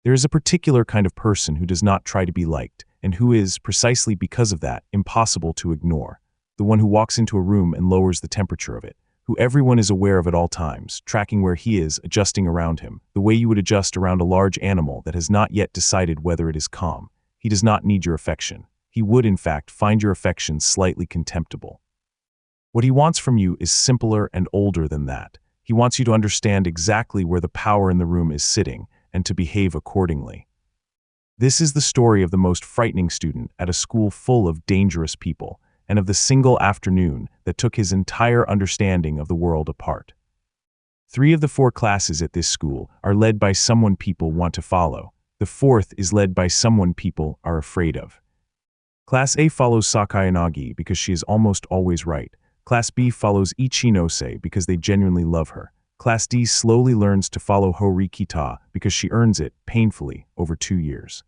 There is a particular kind of person who does not try to be liked, and who is, precisely because of that, impossible to ignore. The one who walks into a room and lowers the temperature of it, who everyone is aware of at all times, tracking where he is, adjusting around him, the way you would adjust around a large animal that has not yet decided whether it is calm. He does not need your affection. He would, in fact, find your affection slightly contemptible. What he wants from you is simpler and older than that. He wants you to understand exactly where the power in the room is sitting, and to behave accordingly. This is the story of the most frightening student at a school full of dangerous people, and of the single afternoon that took his entire understanding of the world apart. 3 of the 4 classes at this school are led by someone people want to follow. The 4th is led by someone people are afraid of. Class A follows Sakayanagi because she is almost always right. Class B follows Ichinose because they genuinely love her. Class D slowly learns to follow Horikita because she earns it, painfully, over 2 years.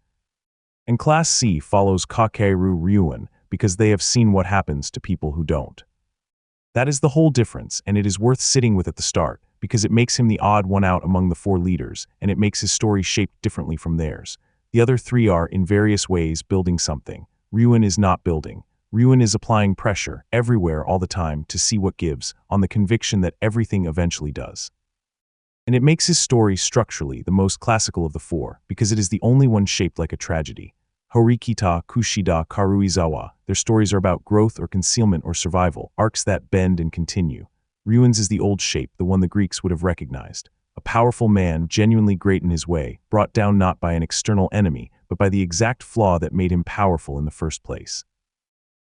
And Class C follows Kakeru Ryuen because they have seen what happens to people who don't. That is the whole difference, and it is worth sitting with at the start, because it makes him the odd one out among the 4 leaders, and it makes his story shaped differently from theirs. The other 3 are, in various ways, building something. Ryuen is not building. Ryuen is applying pressure, everywhere all the time, to see what gives, on the conviction that everything eventually does. And it makes his story structurally the most classical of the 4, because it is the only one shaped like a tragedy. Horikita, Kushida, Karuizawa, their stories are about growth or concealment or survival, arcs that bend and continue. Ryuen's is the old shape, the one the Greeks would have recognized. A powerful man, genuinely great in his way, brought down not by an external enemy, but by the exact flaw that made him powerful in the first place.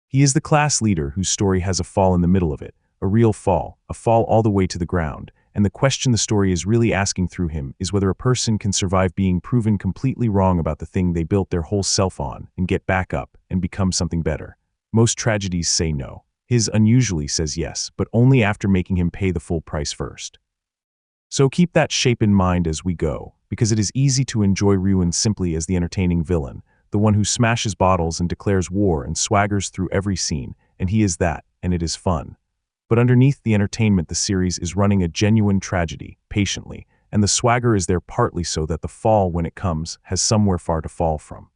He is the class leader whose story has a fall in the middle of it, a real fall, a fall all the way to the ground, and the question the story is really asking through him is whether a person can survive being proven completely wrong about the thing they built their whole self on and get back up and become something better. Most tragedies say no. His unusually says yes, but only after making him pay the full price first. So keep that shape in mind as we go, because it is easy to enjoy Ryuen simply as the entertaining villain, the one who smashes bottles and declares war and swaggers through every scene, and he is that, and it is fun. But underneath the entertainment, the series is running a genuine tragedy, patiently, and the swagger is there partly so that the fall, when it comes, has somewhere far to fall from.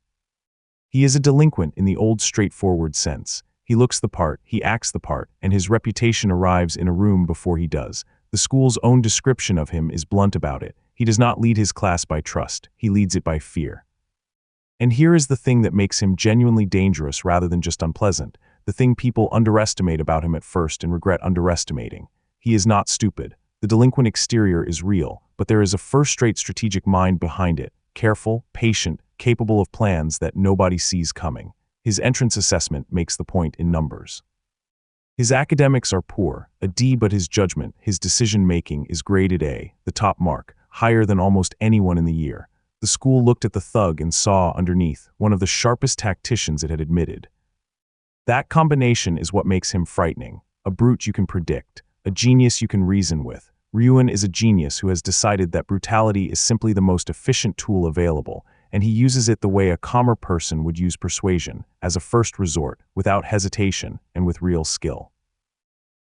He is a delinquent in the old straightforward sense. He looks the part, he acts the part, and his reputation arrives in a room before he does. The school's own description of him is blunt about it. He does not lead his class by trust, he leads it by fear. And here is the thing that makes him genuinely dangerous rather than just unpleasant, the thing people underestimate about him at first and regret underestimating. He is not stupid. The delinquent exterior is real, but there is a first-rate strategic mind behind it, careful, patient, capable of plans that nobody sees coming. His entrance assessment makes the point in numbers. His academics are poor, a D, but his judgment, his decision-making is graded A, the top mark, higher than almost anyone in the year. The school looked at the thug and saw, underneath, one of the sharpest tacticians it had admitted. That combination is what makes him frightening. A brute you can predict, a genius you can reason with. Ryuen is a genius who has decided that brutality is simply the most efficient tool available, and he uses it the way a calmer person would use persuasion, as a first resort, without hesitation, and with real skill.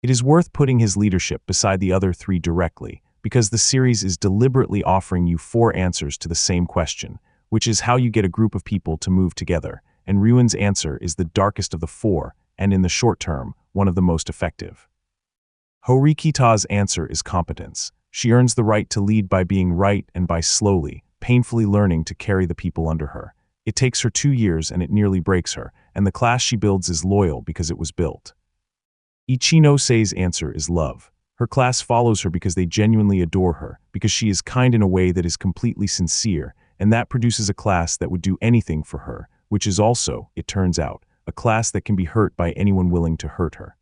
It is worth putting his leadership beside the other 3 directly, because the series is deliberately offering you 4 answers to the same question, which is how you get a group of people to move together, and Ryuen's answer is the darkest of the 4, and in the short term, one of the most effective. Horikita's answer is competence. She earns the right to lead by being right and by slowly, painfully learning to carry the people under her. It takes her 2 years and it nearly breaks her, and the class she builds is loyal because it was built. Ichinose's answer is love. Her class follows her because they genuinely adore her, because she is kind in a way that is completely sincere, and that produces a class that would do anything for her, which is also, it turns out, a class that can be hurt by anyone willing to hurt her.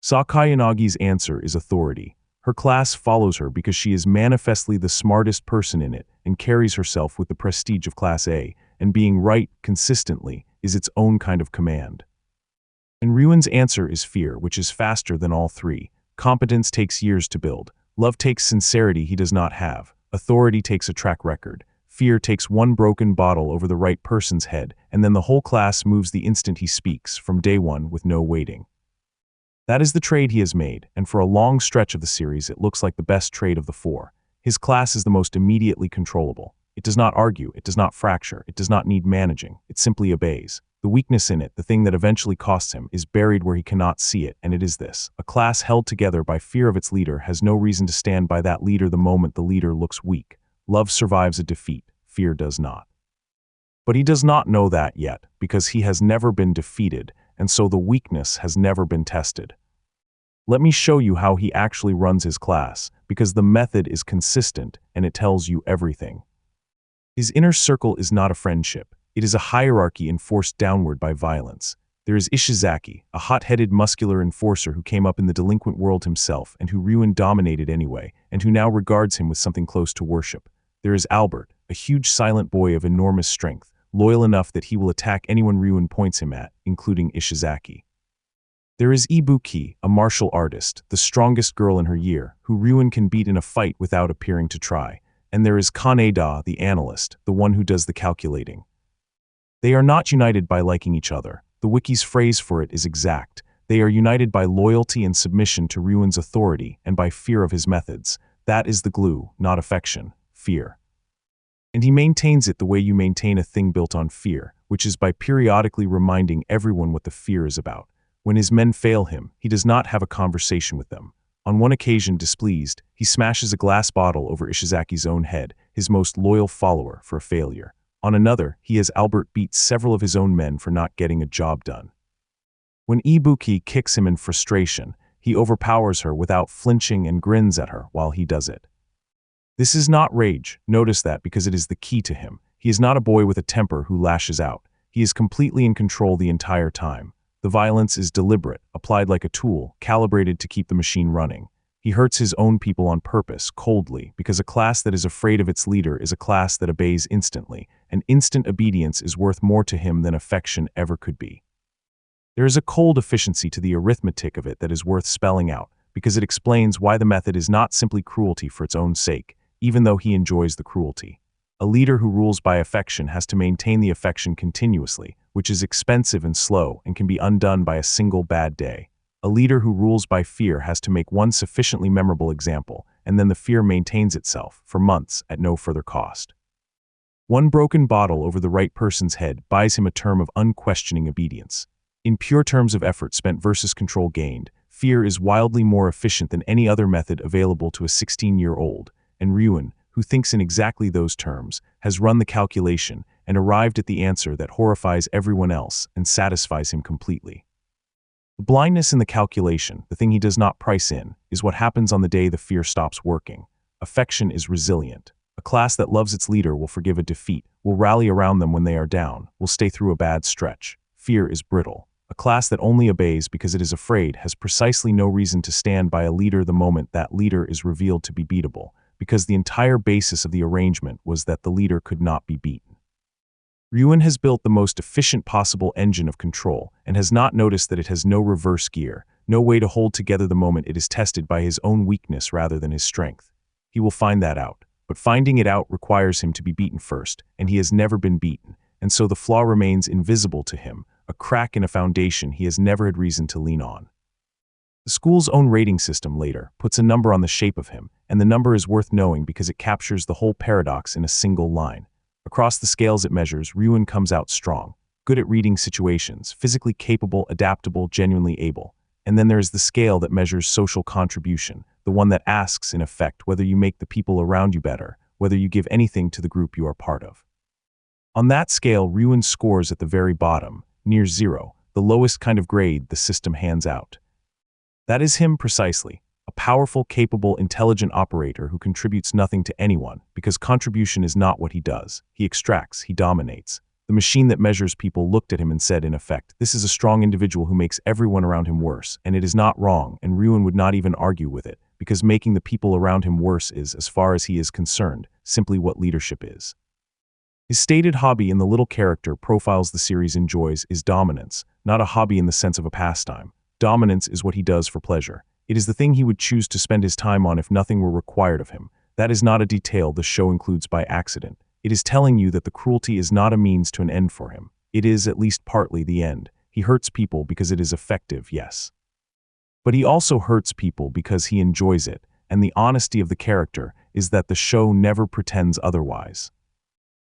Sakayanagi's answer is authority. Her class follows her because she is manifestly the smartest person in it and carries herself with the prestige of Class A, and being right, consistently, is its own kind of command. And Ryuen's answer is fear, which is faster than all 3. Competence takes years to build. Love takes sincerity he does not have. Authority takes a track record. Fear takes one broken bottle over the right person's head, and then the whole class moves the instant he speaks, from day one, with no waiting. That is the trade he has made, and for a long stretch of the series it looks like the best trade of the 4. His class is the most immediately controllable. It does not argue, it does not fracture, it does not need managing, it simply obeys. The weakness in it, the thing that eventually costs him, is buried where he cannot see it, and it is this. A class held together by fear of its leader has no reason to stand by that leader the moment the leader looks weak. Love survives a defeat, fear does not. But he does not know that yet, because he has never been defeated, and so the weakness has never been tested. Let me show you how he actually runs his class, because the method is consistent and it tells you everything. His inner circle is not a friendship. It is a hierarchy enforced downward by violence. There is Ishizaki, a hot-headed muscular enforcer who came up in the delinquent world himself and who Ryuen dominated anyway, and who now regards him with something close to worship. There is Albert, a huge silent boy of enormous strength, loyal enough that he will attack anyone Ryuen points him at, including Ishizaki. There is Ibuki, a martial artist, the strongest girl in her year, who Ryuen can beat in a fight without appearing to try. And there is Kaneda, the analyst, the one who does the calculating. They are not united by liking each other. The wiki's phrase for it is exact. They are united by loyalty and submission to Ryuen's authority and by fear of his methods. That is the glue, not affection, fear. And he maintains it the way you maintain a thing built on fear, which is by periodically reminding everyone what the fear is about. When his men fail him, he does not have a conversation with them. On one occasion, displeased, he smashes a glass bottle over Ishizaki's own head, his most loyal follower, for a failure. On another, he has Albert beat several of his own men for not getting a job done. When Ibuki kicks him in frustration, he overpowers her without flinching and grins at her while he does it. This is not rage, notice that, because it is the key to him. He is not a boy with a temper who lashes out. He is completely in control the entire time. The violence is deliberate, applied like a tool, calibrated to keep the machine running. He hurts his own people on purpose, coldly, because a class that is afraid of its leader is a class that obeys instantly, and instant obedience is worth more to him than affection ever could be. There is a cold efficiency to the arithmetic of it that is worth spelling out, because it explains why the method is not simply cruelty for its own sake, even though he enjoys the cruelty. A leader who rules by affection has to maintain the affection continuously, which is expensive and slow and can be undone by a single bad day. A leader who rules by fear has to make one sufficiently memorable example, and then the fear maintains itself, for months, at no further cost. One broken bottle over the right person's head buys him a term of unquestioning obedience. In pure terms of effort spent versus control gained, fear is wildly more efficient than any other method available to a 16-year-old, and Ryuen, who thinks in exactly those terms, has run the calculation and arrived at the answer that horrifies everyone else and satisfies him completely. The blindness in the calculation, the thing he does not price in, is what happens on the day the fear stops working. Affection is resilient. A class that loves its leader will forgive a defeat, will rally around them when they are down, will stay through a bad stretch. Fear is brittle. A class that only obeys because it is afraid has precisely no reason to stand by a leader the moment that leader is revealed to be beatable, because the entire basis of the arrangement was that the leader could not be beaten. Ryuen has built the most efficient possible engine of control and has not noticed that it has no reverse gear, no way to hold together the moment it is tested by his own weakness rather than his strength. He will find that out, but finding it out requires him to be beaten first, and he has never been beaten, and so the flaw remains invisible to him, a crack in a foundation he has never had reason to lean on. The school's own rating system later puts a number on the shape of him, and the number is worth knowing because it captures the whole paradox in a single line. Across the scales it measures, Ryuen comes out strong, good at reading situations, physically capable, adaptable, genuinely able. And then there is the scale that measures social contribution, the one that asks, in effect, whether you make the people around you better, whether you give anything to the group you are part of. On that scale, Ryuen scores at the very bottom, near 0, the lowest kind of grade the system hands out. That is him precisely. A powerful, capable, intelligent operator who contributes nothing to anyone, because contribution is not what he does. He extracts, he dominates. The machine that measures people looked at him and said, in effect, this is a strong individual who makes everyone around him worse, and it is not wrong, and Ryuen would not even argue with it, because making the people around him worse is, as far as he is concerned, simply what leadership is. His stated hobby in the little character profiles the series enjoys is dominance, not a hobby in the sense of a pastime. Dominance is what he does for pleasure. It is the thing he would choose to spend his time on if nothing were required of him. That is not a detail the show includes by accident. It is telling you that the cruelty is not a means to an end for him. It is at least partly the end. He hurts people because it is effective, yes. But he also hurts people because he enjoys it, and the honesty of the character is that the show never pretends otherwise.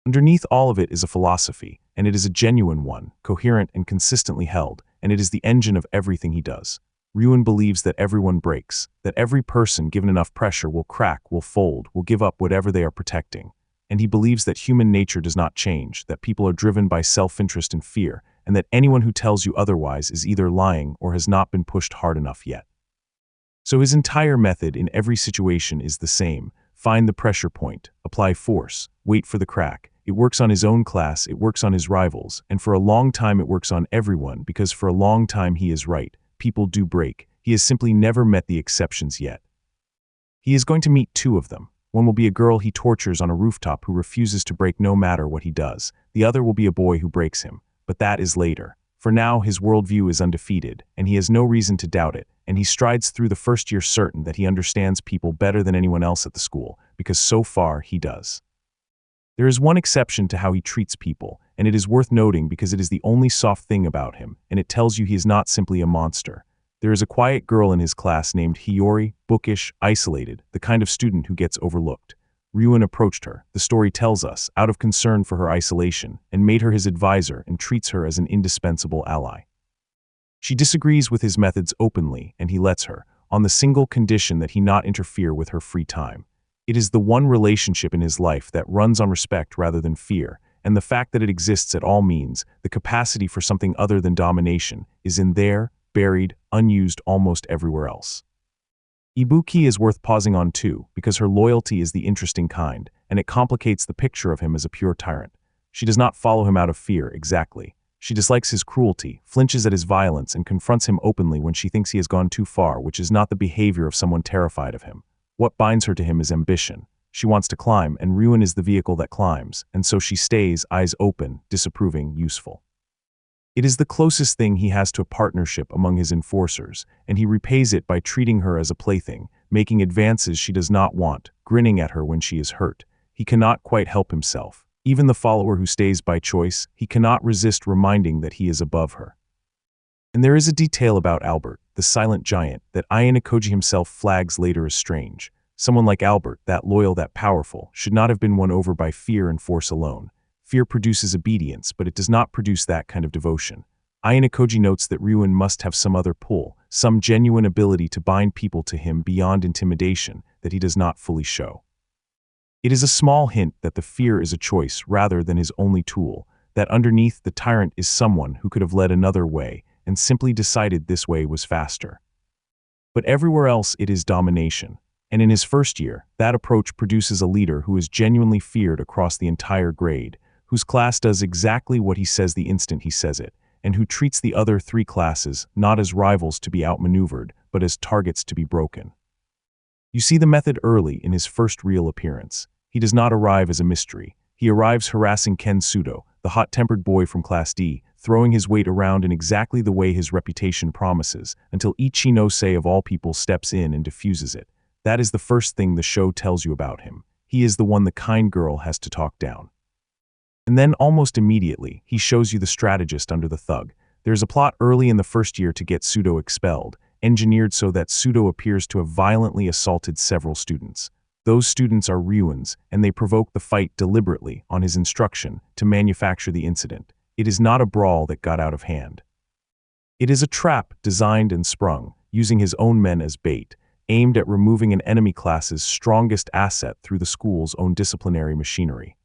Underneath all of it is a philosophy, and it is a genuine one, coherent and consistently held, and it is the engine of everything he does. Ryuen believes that everyone breaks, that every person given enough pressure will crack, will fold, will give up whatever they are protecting. And he believes that human nature does not change, that people are driven by self-interest and fear, and that anyone who tells you otherwise is either lying or has not been pushed hard enough yet. So his entire method in every situation is the same. Find the pressure point, apply force, wait for the crack. It works on his own class, it works on his rivals, and for a long time it works on everyone because for a long time he is right. People do break. He has simply never met the exceptions yet. He is going to meet two of them. One will be a girl he tortures on a rooftop who refuses to break no matter what he does. The other will be a boy who breaks him. But that is later. For now, his worldview is undefeated, and he has no reason to doubt it, and he strides through the first year certain that he understands people better than anyone else at the school, because so far he does. There is one exception to how he treats people, and it is worth noting because it is the only soft thing about him, and it tells you he is not simply a monster. There is a quiet girl in his class named Hiyori, bookish, isolated, the kind of student who gets overlooked. Ryuen approached her, the story tells us, out of concern for her isolation, and made her his advisor and treats her as an indispensable ally. She disagrees with his methods openly, and he lets her, on the single condition that he not interfere with her free time. It is the one relationship in his life that runs on respect rather than fear, and the fact that it exists at all means the capacity for something other than domination is in there, buried, unused almost everywhere else. Ibuki is worth pausing on too, because her loyalty is the interesting kind, and it complicates the picture of him as a pure tyrant. She does not follow him out of fear, exactly. She dislikes his cruelty, flinches at his violence, and confronts him openly when she thinks he has gone too far, which is not the behavior of someone terrified of him. What binds her to him is ambition. She wants to climb, and Ryuen is the vehicle that climbs, and so she stays, eyes open, disapproving, useful. It is the closest thing he has to a partnership among his enforcers, and he repays it by treating her as a plaything, making advances she does not want, grinning at her when she is hurt. He cannot quite help himself. Even the follower who stays by choice, he cannot resist reminding that he is above her. And there is a detail about Albert, the silent giant, that Ayanokoji himself flags later as strange. Someone like Albert, that loyal, that powerful, should not have been won over by fear and force alone. Fear produces obedience, but it does not produce that kind of devotion. Ayanokoji notes that Ryuen must have some other pull, some genuine ability to bind people to him beyond intimidation that he does not fully show. It is a small hint that the fear is a choice rather than his only tool, that underneath the tyrant is someone who could have led another way and simply decided this way was faster. But everywhere else it is domination, and in his first year, that approach produces a leader who is genuinely feared across the entire grade, whose class does exactly what he says the instant he says it, and who treats the other three classes not as rivals to be outmaneuvered, but as targets to be broken. You see the method early in his first real appearance. He does not arrive as a mystery. He arrives harassing Ken Sudo, the hot-tempered boy from Class D, throwing his weight around in exactly the way his reputation promises, until Ichinose of all people steps in and diffuses it. That is the first thing the show tells you about him. He is the one the kind girl has to talk down. And then almost immediately, he shows you the strategist under the thug. There's a plot early in the first year to get Sudo expelled, engineered so that Sudo appears to have violently assaulted several students. Those students are Ryuen's, and they provoke the fight deliberately, on his instruction, to manufacture the incident. It is not a brawl that got out of hand. It is a trap designed and sprung, using his own men as bait, aimed at removing an enemy class's strongest asset through the school's own disciplinary machinery.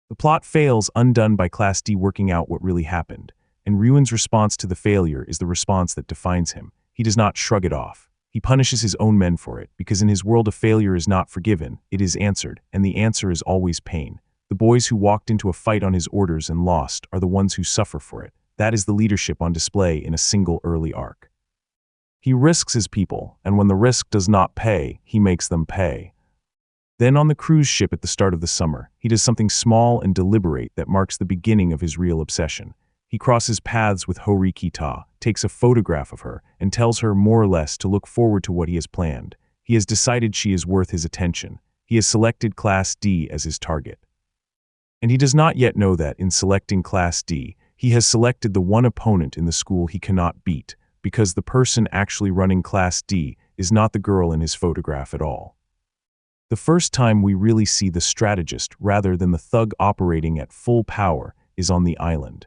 The plot fails undone by Class D working out what really happened, and Ryuen's response to the failure is the response that defines him. He does not shrug it off. He punishes his own men for it, because in his world a failure is not forgiven, it is answered, and the answer is always pain. The boys who walked into a fight on his orders and lost are the ones who suffer for it. That is the leadership on display in a single early arc. He risks his people, and when the risk does not pay, he makes them pay. Then on the cruise ship at the start of the summer, he does something small and deliberate that marks the beginning of his real obsession. He crosses paths with Horikita, takes a photograph of her, and tells her more or less to look forward to what he has planned. He has decided she is worth his attention. He has selected Class D as his target. And he does not yet know that, in selecting Class D, he has selected the one opponent in the school he cannot beat, because the person actually running Class D is not the girl in his photograph at all. The first time we really see the strategist rather than the thug operating at full power is on the island.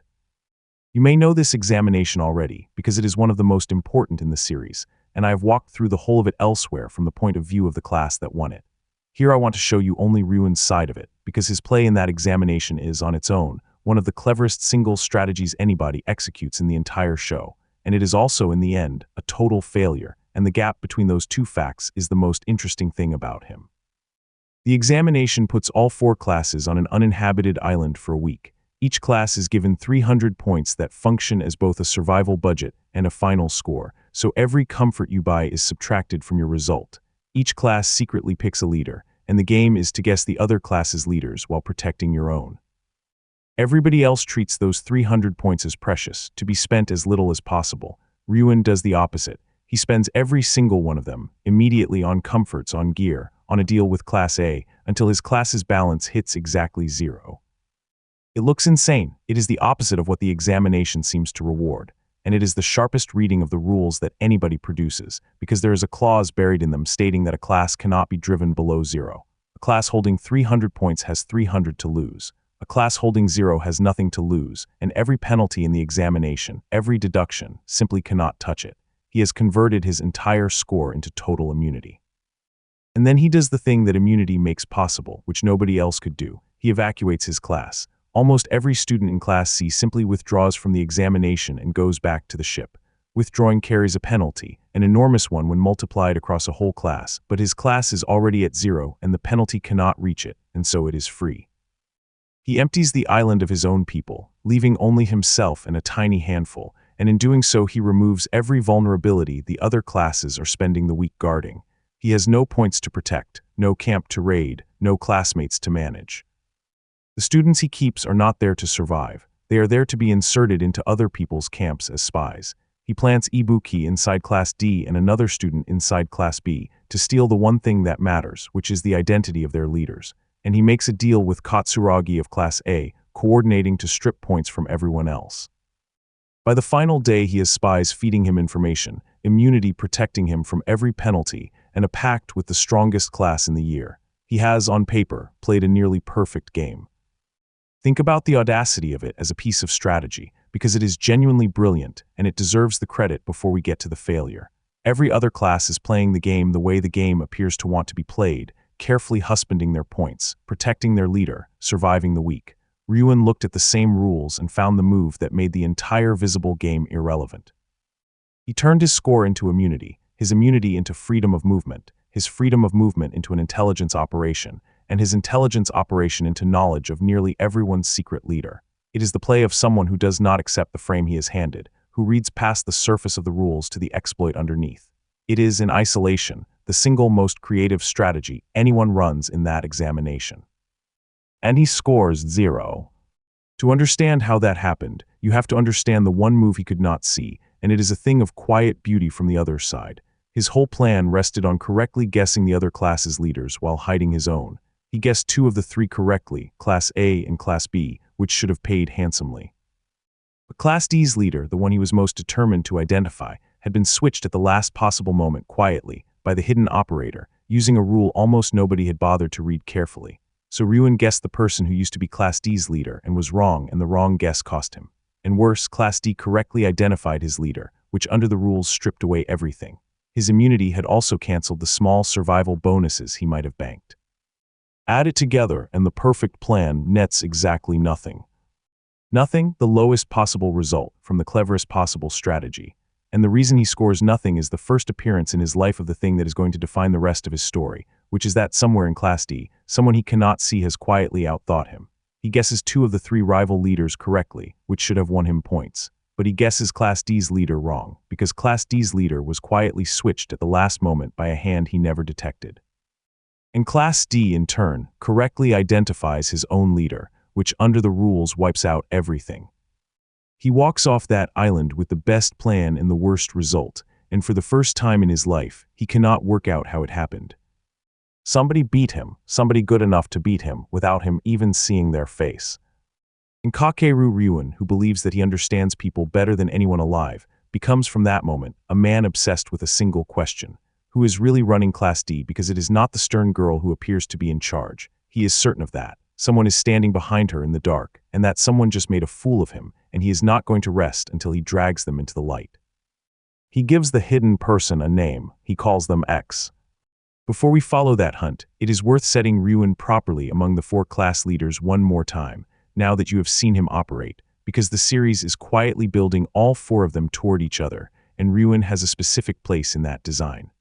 You may know this examination already because it is one of the most important in the series, and I have walked through the whole of it elsewhere from the point of view of the class that won it. Here I want to show you only Ryuen's side of it, because his play in that examination is, on its own, one of the cleverest single strategies anybody executes in the entire show, and it is also, in the end, a total failure, and the gap between those two facts is the most interesting thing about him. The examination puts all 4 classes on an uninhabited island for a week. Each class is given 300 points that function as both a survival budget and a final score, so every comfort you buy is subtracted from your result. Each class secretly picks a leader, and the game is to guess the other class's leaders while protecting your own. Everybody else treats those 300 points as precious, to be spent as little as possible. Ryuen does the opposite. He spends every single one of them, immediately on comforts, on gear, on a deal with Class A, until his class's balance hits exactly 0. It looks insane. It is the opposite of what the examination seems to reward, and it is the sharpest reading of the rules that anybody produces, because there is a clause buried in them stating that a class cannot be driven below 0. A class holding 300 points has 300 to lose. A class holding 0 has nothing to lose, and every penalty in the examination, every deduction, simply cannot touch it. He has converted his entire score into total immunity. And then he does the thing that immunity makes possible, which nobody else could do. He evacuates his class. Almost every student in Class C simply withdraws from the examination and goes back to the ship. Withdrawing carries a penalty, an enormous one when multiplied across a whole class, but his class is already at 0 and the penalty cannot reach it, and so it is free. He empties the island of his own people, leaving only himself and a tiny handful, and in doing so he removes every vulnerability the other classes are spending the week guarding. He has no points to protect, no camp to raid, no classmates to manage. The students he keeps are not there to survive. They are there to be inserted into other people's camps as spies. He plants Ibuki inside Class D and another student inside Class B to steal the one thing that matters, which is the identity of their leaders. And he makes a deal with Katsuragi of Class A, coordinating to strip points from everyone else. By the final day he has spies feeding him information, immunity protecting him from every penalty, and a pact with the strongest class in the year. He has, on paper, played a nearly perfect game. Think about the audacity of it as a piece of strategy, because it is genuinely brilliant and it deserves the credit before we get to the failure. Every other class is playing the game the way the game appears to want to be played, carefully husbanding their points, protecting their leader, surviving the week. Ryuen looked at the same rules and found the move that made the entire visible game irrelevant. He turned his score into immunity, his immunity into freedom of movement, his freedom of movement into an intelligence operation, and his intelligence operation into knowledge of nearly everyone's secret leader. It is the play of someone who does not accept the frame he is handed, who reads past the surface of the rules to the exploit underneath. It is, in isolation, the single most creative strategy anyone runs in that examination. And he scores 0. To understand how that happened, you have to understand the one move he could not see, and it is a thing of quiet beauty from the other side. His whole plan rested on correctly guessing the other class's leaders while hiding his own. He guessed 2 of the 3 correctly, Class A and Class B, which should have paid handsomely. But Class D's leader, the one he was most determined to identify, had been switched at the last possible moment quietly, by the hidden operator, using a rule almost nobody had bothered to read carefully. So Ryuen guessed the person who used to be Class D's leader and was wrong, and the wrong guess cost him. And worse, Class D correctly identified his leader, which under the rules stripped away everything. His immunity had also canceled the small survival bonuses he might have banked. Add it together and the perfect plan nets exactly nothing. Nothing, the lowest possible result from the cleverest possible strategy. And the reason he scores nothing is the first appearance in his life of the thing that is going to define the rest of his story, which is that somewhere in Class D, someone he cannot see has quietly outthought him. He guesses 2 of the 3 rival leaders correctly, which should have won him points. But he guesses Class D's leader wrong, because Class D's leader was quietly switched at the last moment by a hand he never detected. And Class D, in turn, correctly identifies his own leader, which under the rules wipes out everything. He walks off that island with the best plan and the worst result, and for the first time in his life, he cannot work out how it happened. Somebody beat him, somebody good enough to beat him, without him even seeing their face. And Kakeru Ryuen, who believes that he understands people better than anyone alive, becomes from that moment a man obsessed with a single question. who is really running Class D because it is not the stern girl who appears to be in charge. He is certain of that. Someone is standing behind her in the dark, and that someone just made a fool of him, and he is not going to rest until he drags them into the light. He gives the hidden person a name. He calls them X. Before we follow that hunt, it is worth setting Ryuen properly among the 4 class leaders one more time, now that you have seen him operate, because the series is quietly building all 4 of them toward each other, and Ryuen has a specific place in that design.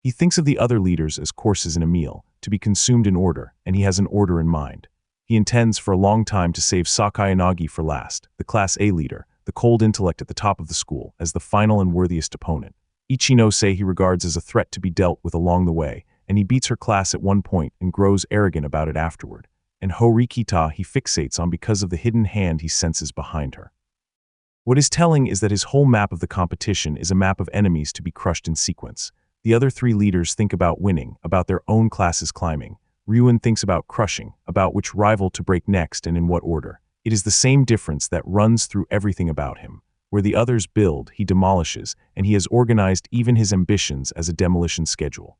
He thinks of the other leaders as courses in a meal, to be consumed in order, and he has an order in mind. He intends for a long time to save Sakayanagi for last, the Class A leader, the cold intellect at the top of the school, as the final and worthiest opponent. Ichinose he regards as a threat to be dealt with along the way, and he beats her class at one point and grows arrogant about it afterward. And Horikita he fixates on because of the hidden hand he senses behind her. What is telling is that his whole map of the competition is a map of enemies to be crushed in sequence. The other 3 leaders think about winning, about their own classes climbing. Ryuen thinks about crushing, about which rival to break next and in what order. It is the same difference that runs through everything about him. Where the others build, he demolishes, and he has organized even his ambitions as a demolition schedule.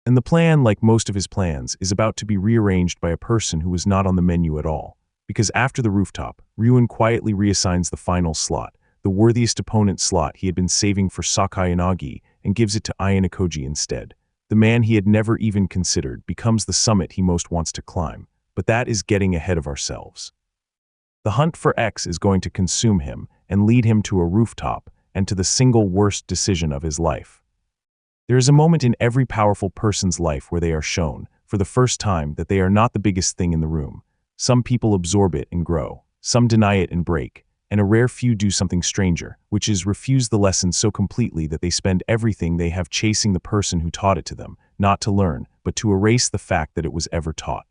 And the plan, like most of his plans, is about to be rearranged by a person who was not on the menu at all. Because after the rooftop, Ryuen quietly reassigns the final slot, the worthiest opponent slot he had been saving for Sakayanagi, and gives it to Ayanikoji instead. The man he had never even considered becomes the summit he most wants to climb, but that is getting ahead of ourselves. The hunt for X is going to consume him and lead him to a rooftop and to the single worst decision of his life. There is a moment in every powerful person's life where they are shown, for the first time, that they are not the biggest thing in the room. Some people absorb it and grow, some deny it and break, and a rare few do something stranger, which is refuse the lesson so completely that they spend everything they have chasing the person who taught it to them, not to learn, but to erase the fact that it was ever taught.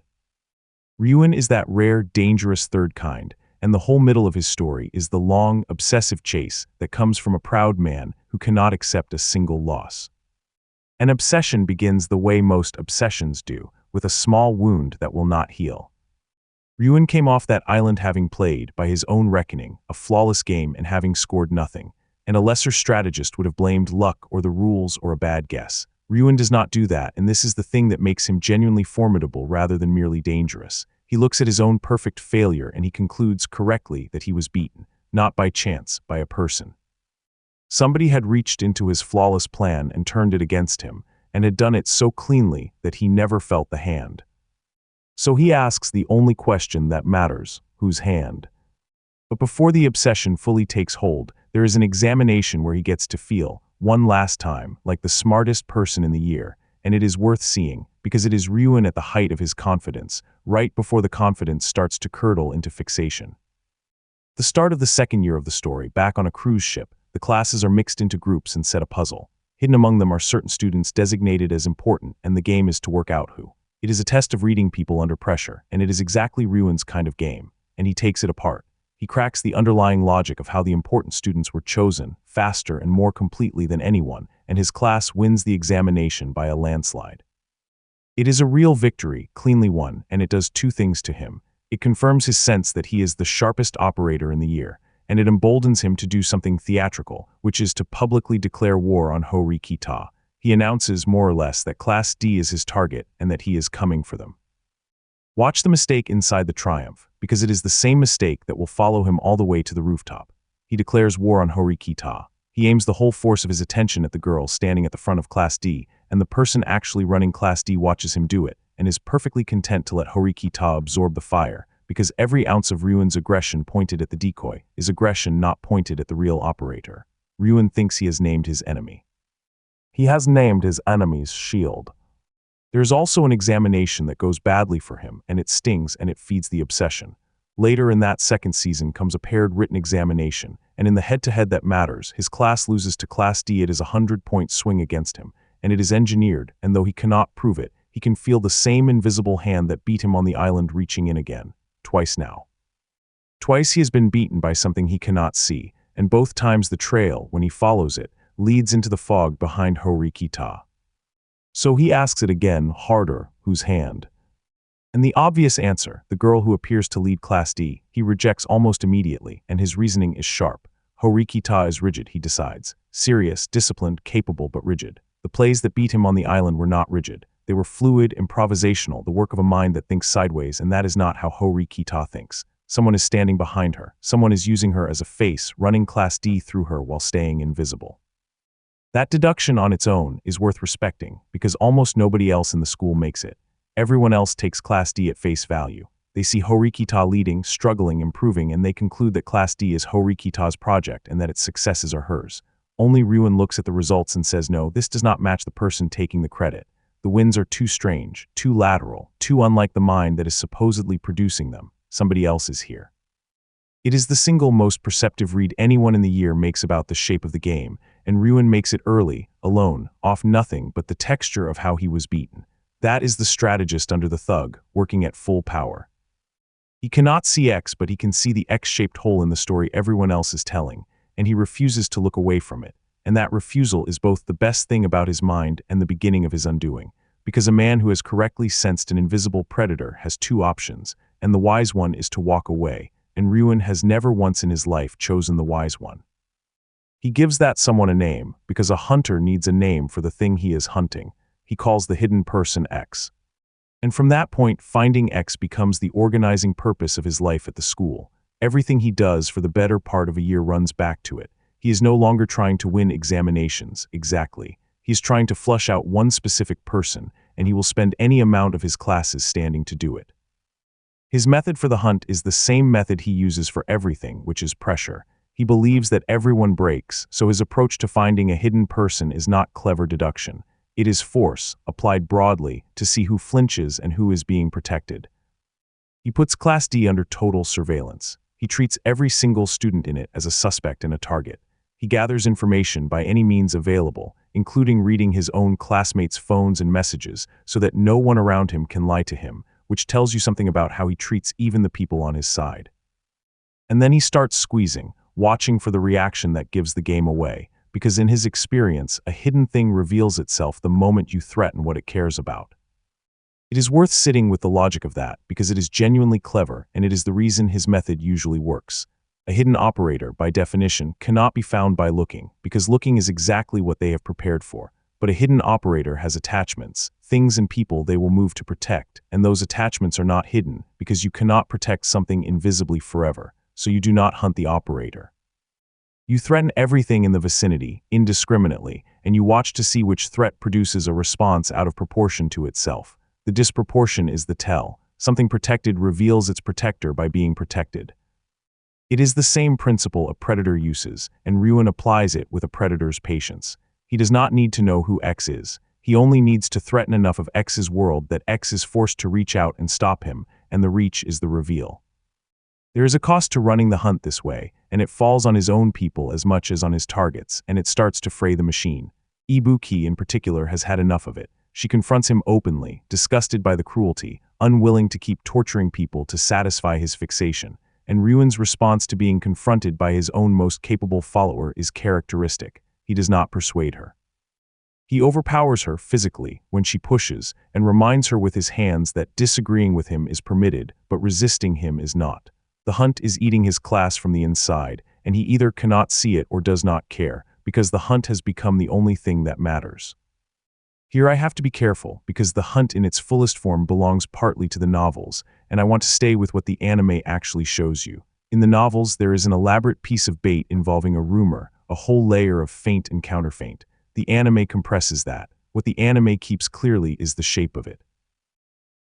Ryuen is that rare, dangerous third kind, and the whole middle of his story is the long, obsessive chase that comes from a proud man who cannot accept a single loss. An obsession begins the way most obsessions do, with a small wound that will not heal. Ryuen came off that island having played, by his own reckoning, a flawless game and having scored nothing, and a lesser strategist would have blamed luck or the rules or a bad guess. Ryuen does not do that, and this is the thing that makes him genuinely formidable rather than merely dangerous. He looks at his own perfect failure and he concludes correctly that he was beaten, not by chance, by a person. Somebody had reached into his flawless plan and turned it against him, and had done it so cleanly that he never felt the hand. So he asks the only question that matters: whose hand? But before the obsession fully takes hold, there is an examination where he gets to feel, one last time, like the smartest person in the year, and it is worth seeing, because it is Ryuen at the height of his confidence, right before the confidence starts to curdle into fixation. The start of the second year of the story, back on a cruise ship, the classes are mixed into groups and set a puzzle. Hidden among them are certain students designated as important, and the game is to work out who. It is a test of reading people under pressure, and it is exactly Ryuen's kind of game, and he takes it apart. He cracks the underlying logic of how the important students were chosen, faster and more completely than anyone, and his class wins the examination by a landslide. It is a real victory, cleanly won, and it does 2 things to him. It confirms his sense that he is the sharpest operator in the year, and it emboldens him to do something theatrical, which is to publicly declare war on Horikita. He announces, more or less, that Class D is his target and that he is coming for them. Watch the mistake inside the triumph, because it is the same mistake that will follow him all the way to the rooftop. He declares war on Horikita. He aims the whole force of his attention at the girl standing at the front of Class D, and the person actually running Class D watches him do it, and is perfectly content to let Horikita absorb the fire, because every ounce of Ryuen's aggression pointed at the decoy is aggression not pointed at the real operator. Ryuen thinks he has named his enemy. He has named his enemy's shield. There is also an examination that goes badly for him, and it stings and it feeds the obsession. Later in that second season comes a paired written examination, and in the head-to-head that matters, his class loses to Class D. It is a 100-point swing against him, and it is engineered, and though he cannot prove it, he can feel the same invisible hand that beat him on the island reaching in again. Twice now. Twice he has been beaten by something he cannot see, and both times the trail, when he follows it, leads into the fog behind Horikita. So he asks it again, harder, whose hand? And the obvious answer, the girl who appears to lead Class D, he rejects almost immediately, and his reasoning is sharp. Horikita is rigid, he decides. Serious, disciplined, capable, but rigid. The plays that beat him on the island were not rigid. They were fluid, improvisational, the work of a mind that thinks sideways, and that is not how Horikita thinks. Someone is standing behind her. Someone is using her as a face, running Class D through her while staying invisible. That deduction on its own is worth respecting, because almost nobody else in the school makes it. Everyone else takes Class D at face value. They see Horikita leading, struggling, improving, and they conclude that Class D is Horikita's project and that its successes are hers. Only Ryuen looks at the results and says, no, this does not match the person taking the credit. The wins are too strange, too lateral, too unlike the mind that is supposedly producing them. Somebody else is here. It is the single most perceptive read anyone in the year makes about the shape of the game, and Ryuen makes it early, alone, off nothing but the texture of how he was beaten. That is the strategist under the thug, working at full power. He cannot see X, but he can see the X-shaped hole in the story everyone else is telling, and he refuses to look away from it. And that refusal is both the best thing about his mind and the beginning of his undoing, because a man who has correctly sensed an invisible predator has two options, and the wise one is to walk away, and Ryuen has never once in his life chosen the wise one. He gives that someone a name, because a hunter needs a name for the thing he is hunting. He calls the hidden person X. And from that point, finding X becomes the organizing purpose of his life at the school. Everything he does for the better part of a year runs back to it. He is no longer trying to win examinations, exactly. He is trying to flush out one specific person, and he will spend any amount of his classes standing to do it. His method for the hunt is the same method he uses for everything, which is pressure. He believes that everyone breaks, so his approach to finding a hidden person is not clever deduction. It is force, applied broadly, to see who flinches and who is being protected. He puts Class D under total surveillance. He treats every single student in it as a suspect and a target. He gathers information by any means available, including reading his own classmates' phones and messages, so that no one around him can lie to him, which tells you something about how he treats even the people on his side. And then he starts squeezing, watching for the reaction that gives the game away, because in his experience, a hidden thing reveals itself the moment you threaten what it cares about. It is worth sitting with the logic of that, because it is genuinely clever, and it is the reason his method usually works. A hidden operator, by definition, cannot be found by looking, because looking is exactly what they have prepared for. But a hidden operator has attachments, things and people they will move to protect, and those attachments are not hidden, because you cannot protect something invisibly forever, so you do not hunt the operator. You threaten everything in the vicinity, indiscriminately, and you watch to see which threat produces a response out of proportion to itself. The disproportion is the tell. Something protected reveals its protector by being protected. It is the same principle a predator uses, and Ryuen applies it with a predator's patience. He does not need to know who X is. He only needs to threaten enough of X's world that X is forced to reach out and stop him, and the reach is the reveal. There is a cost to running the hunt this way, and it falls on his own people as much as on his targets, and it starts to fray the machine. Ibuki in particular has had enough of it. She confronts him openly, disgusted by the cruelty, unwilling to keep torturing people to satisfy his fixation, and Ryuen's response to being confronted by his own most capable follower is characteristic. He does not persuade her. He overpowers her physically when she pushes, and reminds her with his hands that disagreeing with him is permitted, but resisting him is not. The hunt is eating his class from the inside, and he either cannot see it or does not care, because the hunt has become the only thing that matters. Here I have to be careful, because the hunt in its fullest form belongs partly to the novels, and I want to stay with what the anime actually shows you. In the novels, there is an elaborate piece of bait involving a rumor, a whole layer of feint and counterfeint. The anime compresses that. What the anime keeps clearly is the shape of it.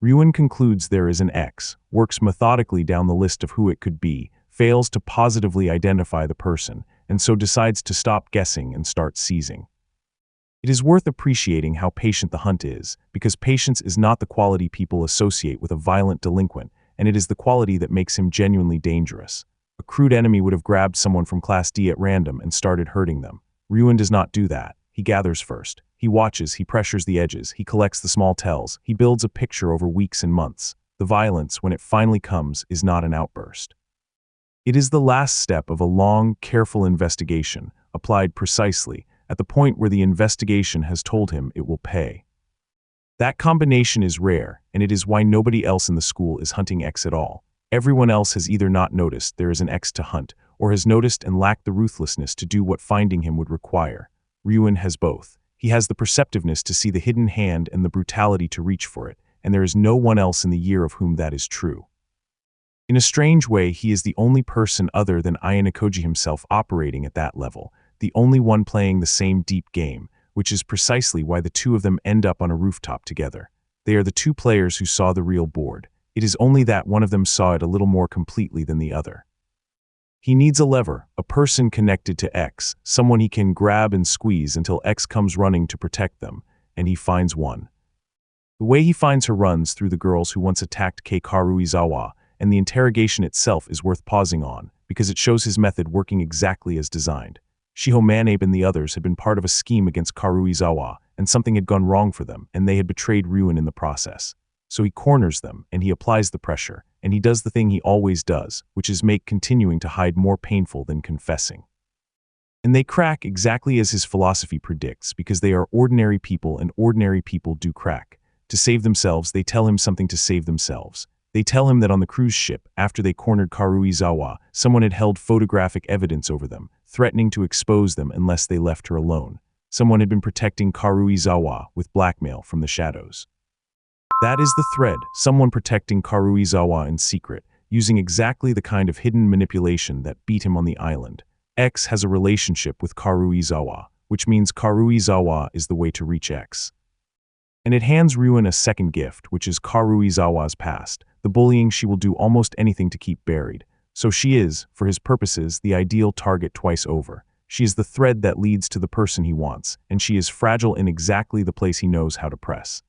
Ryuen concludes there is an X, works methodically down the list of who it could be, fails to positively identify the person, and so decides to stop guessing and start seizing. It is worth appreciating how patient the hunt is, because patience is not the quality people associate with a violent delinquent, and it is the quality that makes him genuinely dangerous. A crude enemy would have grabbed someone from Class D at random and started hurting them. Ryuen does not do that. He gathers first. He watches, he pressures the edges, he collects the small tells, he builds a picture over weeks and months. The violence, when it finally comes, is not an outburst. It is the last step of a long, careful investigation, applied precisely, at the point where the investigation has told him it will pay. That combination is rare, and it is why nobody else in the school is hunting X at all. Everyone else has either not noticed there is an X to hunt, or has noticed and lacked the ruthlessness to do what finding him would require. Ryuen has both. He has the perceptiveness to see the hidden hand and the brutality to reach for it, and there is no one else in the year of whom that is true. In a strange way, he is the only person other than Ayanokoji himself operating at that level, the only one playing the same deep game, which is precisely why the two of them end up on a rooftop together. They are the two players who saw the real board. It is only that one of them saw it a little more completely than the other. He needs a lever, a person connected to X, someone he can grab and squeeze until X comes running to protect them, and he finds one. The way he finds her runs through the girls who once attacked Kakeru Ryuen, and the interrogation itself is worth pausing on, because it shows his method working exactly as designed. Shiho Manabe and the others had been part of a scheme against Kakeru Ryuen, and something had gone wrong for them, and they had betrayed Ryuen in the process. So he corners them, and he applies the pressure, and he does the thing he always does, which is make continuing to hide more painful than confessing. And they crack exactly as his philosophy predicts, because they are ordinary people and ordinary people do crack. To save themselves, they tell him something to save themselves. They tell him that on the cruise ship, after they cornered Kakeru Ryuen, someone had held photographic evidence over them, threatening to expose them unless they left her alone. Someone had been protecting Kakeru Ryuen with blackmail from the shadows. That is the thread, someone protecting Kakeru Ryuen in secret, using exactly the kind of hidden manipulation that beat him on the island. X has a relationship with Kakeru Ryuen, which means Kakeru Ryuen is the way to reach X. And it hands Ryuen a second gift, which is Kakeru Ryuen's past, the bullying she will do almost anything to keep buried. So she is, for his purposes, the ideal target twice over. She is the thread that leads to the person he wants, and she is fragile in exactly the place he knows how to press.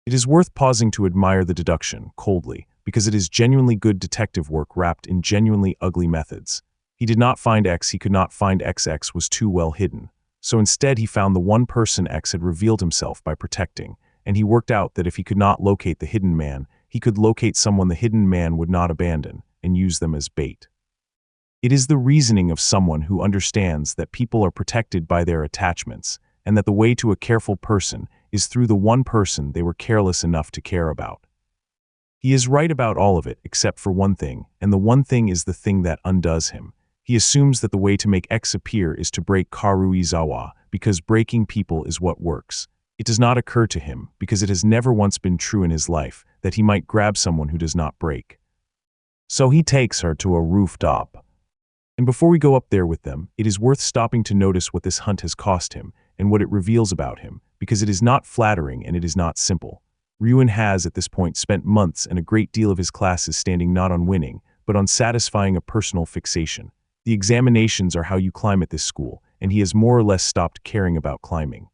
It is worth pausing to admire the deduction, coldly, because it is genuinely good detective work wrapped in genuinely ugly methods. He did not find X, he could not find X was too well hidden. So instead he found the one person X had revealed himself by protecting, and he worked out that if he could not locate the hidden man, he could locate someone the hidden man would not abandon, and use them as bait. It is the reasoning of someone who understands that people are protected by their attachments, and that the way to a careful person is through the one person they were careless enough to care about. He is right about all of it except for one thing, and the one thing is the thing that undoes him. He assumes that the way to make X appear is to break Kakeru Ryuen, because breaking people is what works. It does not occur to him, because it has never once been true in his life, that he might grab someone who does not break. So he takes her to a rooftop. And before we go up there with them, it is worth stopping to notice what this hunt has cost him, and what it reveals about him, because it is not flattering and it is not simple. Ryuen has, at this point, spent months and a great deal of his classes standing not on winning, but on satisfying a personal fixation. The examinations are how you climb at this school, and he has more or less stopped caring about climbing.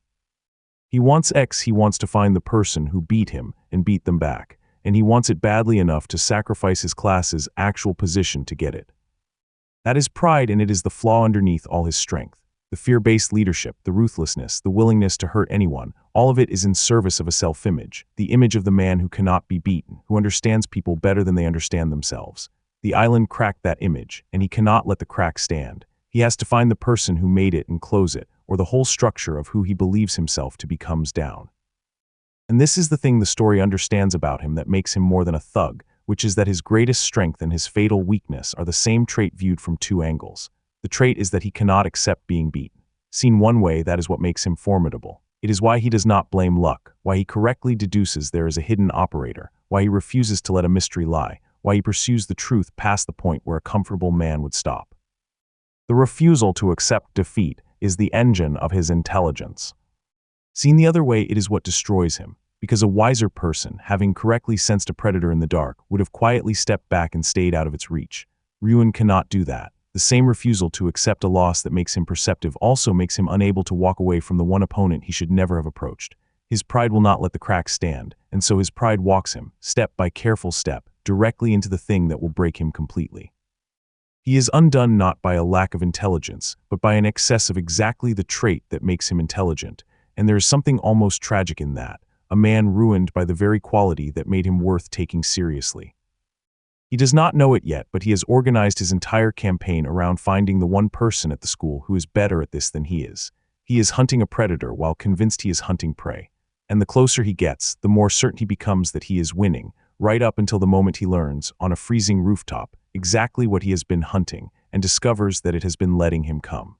He wants X, he wants to find the person who beat him and beat them back, and he wants it badly enough to sacrifice his class's actual position to get it. That is pride, and it is the flaw underneath all his strength. The fear-based leadership, the ruthlessness, the willingness to hurt anyone, all of it is in service of a self-image, the image of the man who cannot be beaten, who understands people better than they understand themselves. The island cracked that image, and he cannot let the crack stand. He has to find the person who made it and close it, or the whole structure of who he believes himself to be comes down. And this is the thing the story understands about him that makes him more than a thug, which is that his greatest strength and his fatal weakness are the same trait viewed from two angles. The trait is that he cannot accept being beaten. Seen one way, that is what makes him formidable. It is why he does not blame luck, why he correctly deduces there is a hidden operator, why he refuses to let a mystery lie, why he pursues the truth past the point where a comfortable man would stop. The refusal to accept defeat is the engine of his intelligence. Seen the other way, it is what destroys him, because a wiser person, having correctly sensed a predator in the dark, would have quietly stepped back and stayed out of its reach. Ryuen cannot do that. The same refusal to accept a loss that makes him perceptive also makes him unable to walk away from the one opponent he should never have approached. His pride will not let the crack stand, and so his pride walks him, step by careful step, directly into the thing that will break him completely. He is undone not by a lack of intelligence, but by an excess of exactly the trait that makes him intelligent, and there is something almost tragic in that, a man ruined by the very quality that made him worth taking seriously. He does not know it yet, but he has organized his entire campaign around finding the one person at the school who is better at this than he is. He is hunting a predator while convinced he is hunting prey. And the closer he gets, the more certain he becomes that he is winning, right up until the moment he learns, on a freezing rooftop, exactly what he has been hunting, and discovers that it has been letting him come.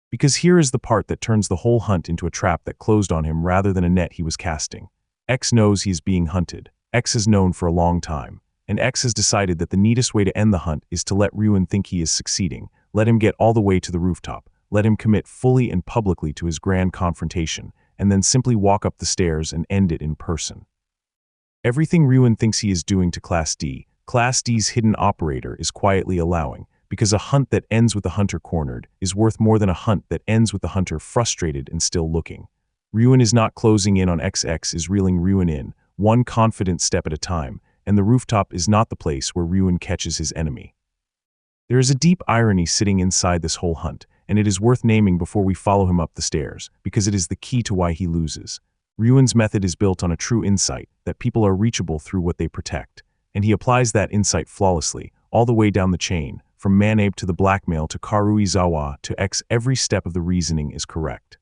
Because here is the part that turns the whole hunt into a trap that closed on him rather than a net he was casting. X knows he is being hunted. X has known for a long time. And X has decided that the neatest way to end the hunt is to let Ryuen think he is succeeding, let him get all the way to the rooftop, let him commit fully and publicly to his grand confrontation, and then simply walk up the stairs and end it in person. Everything Ryuen thinks he is doing to Class D's hidden operator is quietly allowing, because a hunt that ends with the hunter cornered is worth more than a hunt that ends with the hunter frustrated and still looking. Ryuen is not closing in on XX is reeling Ryuen in, one confident step at a time, and the rooftop is not the place where Ryuen catches his enemy. There is a deep irony sitting inside this whole hunt, and it is worth naming before we follow him up the stairs, because it is the key to why he loses. Ryuen's method is built on a true insight that people are reachable through what they protect, and he applies that insight flawlessly, all the way down the chain, from Manabe to the blackmail to Karuizawa to X. Every step of the reasoning is correct.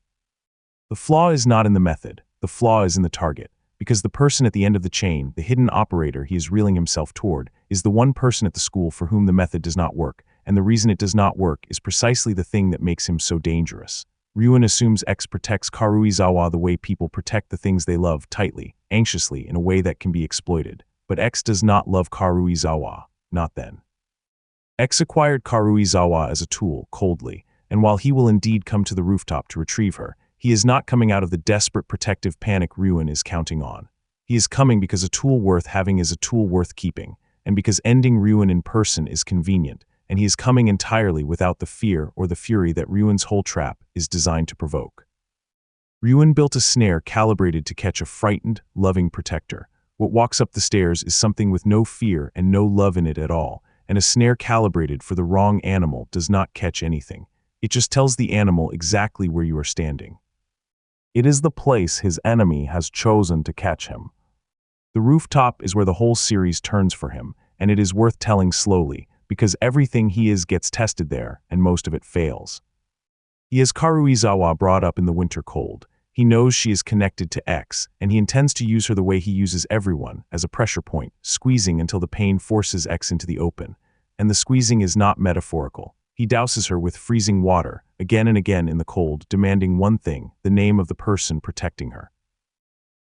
The flaw is not in the method, the flaw is in the target, because the person at the end of the chain, the hidden operator he is reeling himself toward, is the one person at the school for whom the method does not work, and the reason it does not work is precisely the thing that makes him so dangerous. Ryuen assumes X protects Karuizawa the way people protect the things they love, tightly, anxiously, in a way that can be exploited. But X does not love Karuizawa, not then. X acquired Karuizawa as a tool, coldly, and while he will indeed come to the rooftop to retrieve her, he is not coming out of the desperate protective panic Ryuen is counting on. He is coming because a tool worth having is a tool worth keeping, and because ending Ryuen in person is convenient, and he is coming entirely without the fear or the fury that Ryuen's whole trap is designed to provoke. Ryuen built a snare calibrated to catch a frightened, loving protector. What walks up the stairs is something with no fear and no love in it at all, and a snare calibrated for the wrong animal does not catch anything. It just tells the animal exactly where you are standing. It is the place his enemy has chosen to catch him. The rooftop is where the whole series turns for him, and it is worth telling slowly, because everything he is gets tested there, and most of it fails. He has Karuizawa brought up in the winter cold. He knows she is connected to X, and he intends to use her the way he uses everyone, as a pressure point, squeezing until the pain forces X into the open. And the squeezing is not metaphorical. He douses her with freezing water, again and again in the cold, demanding one thing, the name of the person protecting her.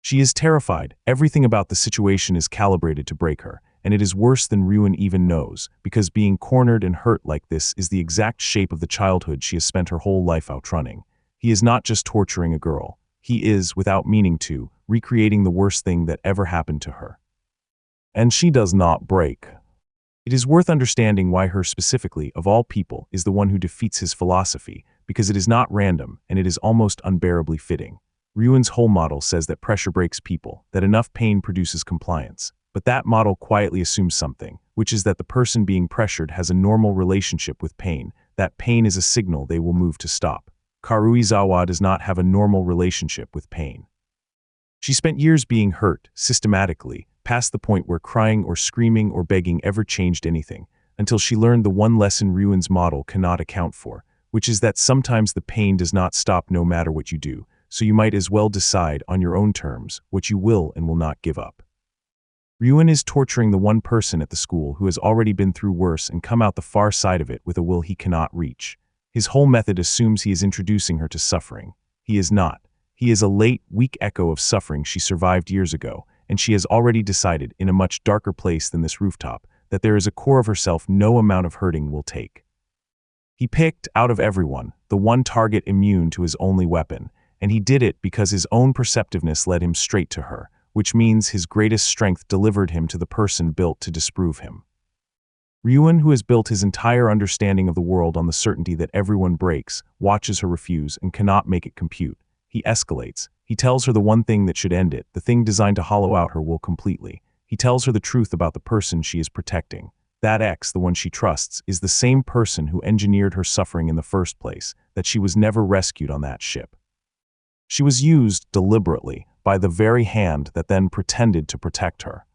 She is terrified. Everything about the situation is calibrated to break her, and it is worse than Ryuen even knows, because being cornered and hurt like this is the exact shape of the childhood she has spent her whole life outrunning. He is not just torturing a girl. He is, without meaning to, recreating the worst thing that ever happened to her. And she does not break. It is worth understanding why her specifically, of all people, is the one who defeats his philosophy, because it is not random, and it is almost unbearably fitting. Ryuen's whole model says that pressure breaks people, that enough pain produces compliance. But that model quietly assumes something, which is that the person being pressured has a normal relationship with pain, that pain is a signal they will move to stop. Karuizawa does not have a normal relationship with pain. She spent years being hurt, systematically, past the point where crying or screaming or begging ever changed anything, until she learned the one lesson Ryuen's model cannot account for, which is that sometimes the pain does not stop no matter what you do, so you might as well decide on your own terms what you will and will not give up. Ryuen is torturing the one person at the school who has already been through worse and come out the far side of it with a will he cannot reach. His whole method assumes he is introducing her to suffering. He is not. He is a late, weak echo of suffering she survived years ago, and she has already decided, in a much darker place than this rooftop, that there is a core of herself no amount of hurting will take. He picked, out of everyone, the one target immune to his only weapon, and he did it because his own perceptiveness led him straight to her, which means his greatest strength delivered him to the person built to disprove him. Ryuen, who has built his entire understanding of the world on the certainty that everyone breaks, watches her refuse and cannot make it compute. He escalates. He tells her the one thing that should end it, the thing designed to hollow out her will completely. He tells her the truth about the person she is protecting. That X, the one she trusts, is the same person who engineered her suffering in the first place, that she was never rescued on that ship. She was used, deliberately, by the very hand that then pretended to protect her.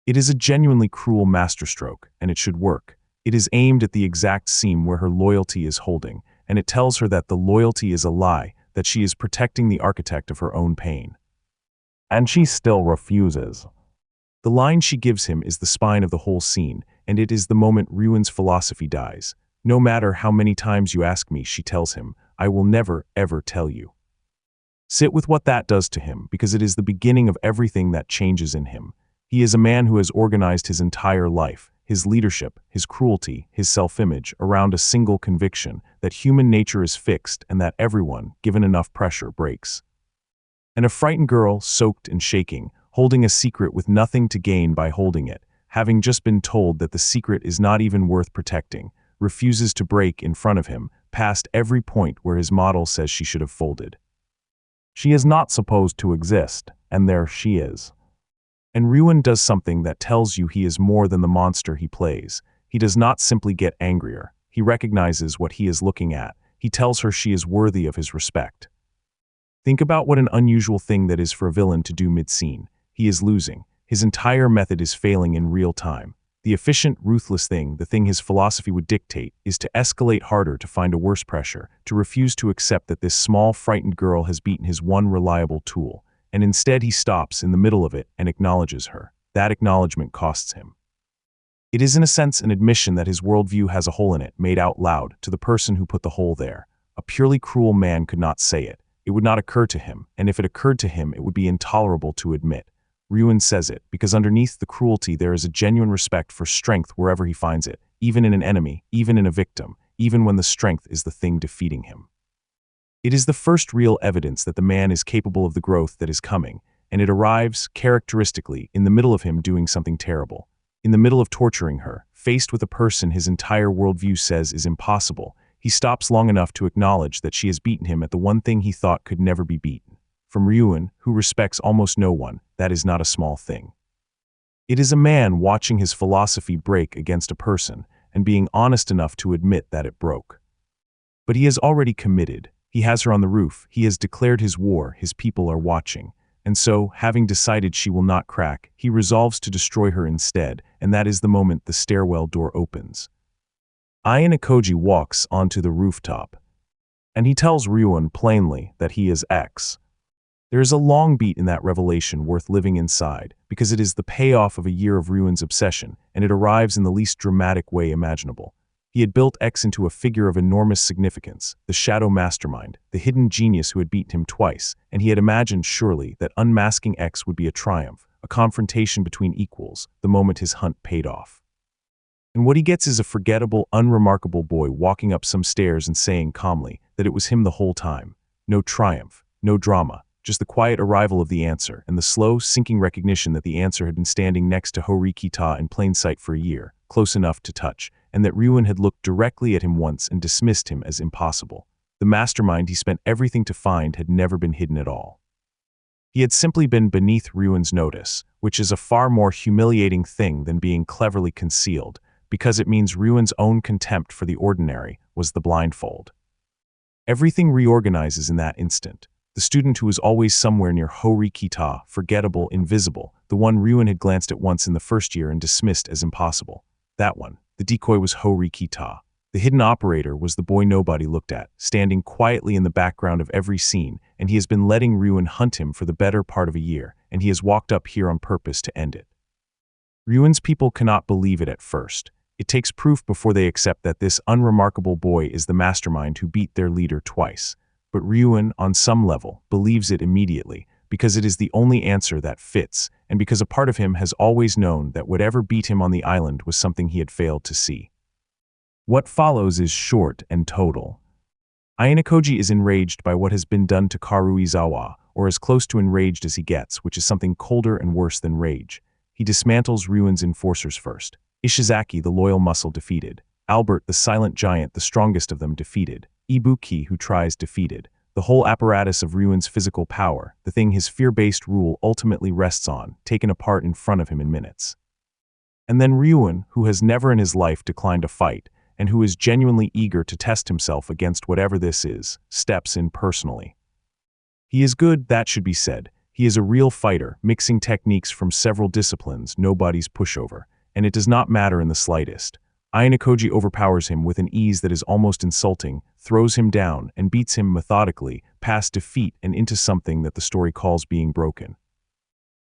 It is a genuinely cruel masterstroke, and it should work. It is aimed at the exact seam where her loyalty is holding, and it tells her that the loyalty is a lie, that she is protecting the architect of her own pain. And she still refuses. The line she gives him is the spine of the whole scene, and it is the moment Ryuen's philosophy dies. No matter how many times you ask me, she tells him, I will never, ever tell you. Sit with what that does to him, because it is the beginning of everything that changes in him. He is a man who has organized his entire life, his leadership, his cruelty, his self-image, around a single conviction that human nature is fixed and that everyone, given enough pressure, breaks. And a frightened girl, soaked and shaking, holding a secret with nothing to gain by holding it, having just been told that the secret is not even worth protecting, refuses to break in front of him, past every point where his model says she should have folded. She is not supposed to exist, and there she is. And Ryuen does something that tells you he is more than the monster he plays. He does not simply get angrier. He recognizes what he is looking at. He tells her she is worthy of his respect. Think about what an unusual thing that is for a villain to do mid-scene. He is losing. His entire method is failing in real time. The efficient, ruthless thing, the thing his philosophy would dictate, is to escalate harder to find a worse pressure, to refuse to accept that this small, frightened girl has beaten his one reliable tool, and instead he stops in the middle of it and acknowledges her. That acknowledgement costs him. It is in a sense an admission that his worldview has a hole in it, made out loud to the person who put the hole there. A purely cruel man could not say it. It would not occur to him, and if it occurred to him, it would be intolerable to admit. Ryuen says it, because underneath the cruelty there is a genuine respect for strength wherever he finds it, even in an enemy, even in a victim, even when the strength is the thing defeating him. It is the first real evidence that the man is capable of the growth that is coming, and it arrives, characteristically, in the middle of him doing something terrible. In the middle of torturing her, faced with a person his entire worldview says is impossible, he stops long enough to acknowledge that she has beaten him at the one thing he thought could never be beaten. From Ryuen, who respects almost no one, that is not a small thing. It is a man watching his philosophy break against a person and being honest enough to admit that it broke. But he has already committed. He has her on the roof. He has declared his war. His people are watching. And so, having decided she will not crack, he resolves to destroy her instead, and that is the moment the stairwell door opens. Ayanokoji walks onto the rooftop, and he tells Ryuen plainly that he is X. There is a long beat in that revelation worth living inside, because it is the payoff of a year of Ryuen's obsession, and it arrives in the least dramatic way imaginable. He had built X into a figure of enormous significance, the shadow mastermind, the hidden genius who had beaten him twice, and he had imagined surely that unmasking X would be a triumph, a confrontation between equals, the moment his hunt paid off. And what he gets is a forgettable, unremarkable boy walking up some stairs and saying calmly that it was him the whole time. No triumph, no drama, just the quiet arrival of the answer and the slow, sinking recognition that the answer had been standing next to Horikita in plain sight for a year, close enough to touch, and that Ryuen had looked directly at him once and dismissed him as impossible. The mastermind he spent everything to find had never been hidden at all. He had simply been beneath Ryuen's notice, which is a far more humiliating thing than being cleverly concealed, because it means Ryuen's own contempt for the ordinary was the blindfold. Everything reorganizes in that instant. The student who was always somewhere near Horikita, forgettable, invisible, the one Ryuen had glanced at once in the first year and dismissed as impossible. That one, the decoy, was Horikita. The hidden operator was the boy nobody looked at, standing quietly in the background of every scene, and he has been letting Ryuen hunt him for the better part of a year, and he has walked up here on purpose to end it. Ryuen's people cannot believe it at first. It takes proof before they accept that this unremarkable boy is the mastermind who beat their leader twice. But Ryuen, on some level, believes it immediately, because it is the only answer that fits, and because a part of him has always known that whatever beat him on the island was something he had failed to see. What follows is short and total. Ayanokoji is enraged by what has been done to Karuizawa, or as close to enraged as he gets, which is something colder and worse than rage. He dismantles Ryuen's enforcers first. Ishizaki, the loyal muscle, defeated. Albert, the silent giant, the strongest of them, defeated. Ibuki, who tries, defeated. The whole apparatus of Ryuen's physical power, the thing his fear-based rule ultimately rests on, taken apart in front of him in minutes. And then Ryuen, who has never in his life declined a fight, and who is genuinely eager to test himself against whatever this is, steps in personally. He is good, that should be said. He is a real fighter, mixing techniques from several disciplines, nobody's pushover, and it does not matter in the slightest. Ayanokoji overpowers him with an ease that is almost insulting, throws him down, and beats him methodically, past defeat and into something that the story calls being broken.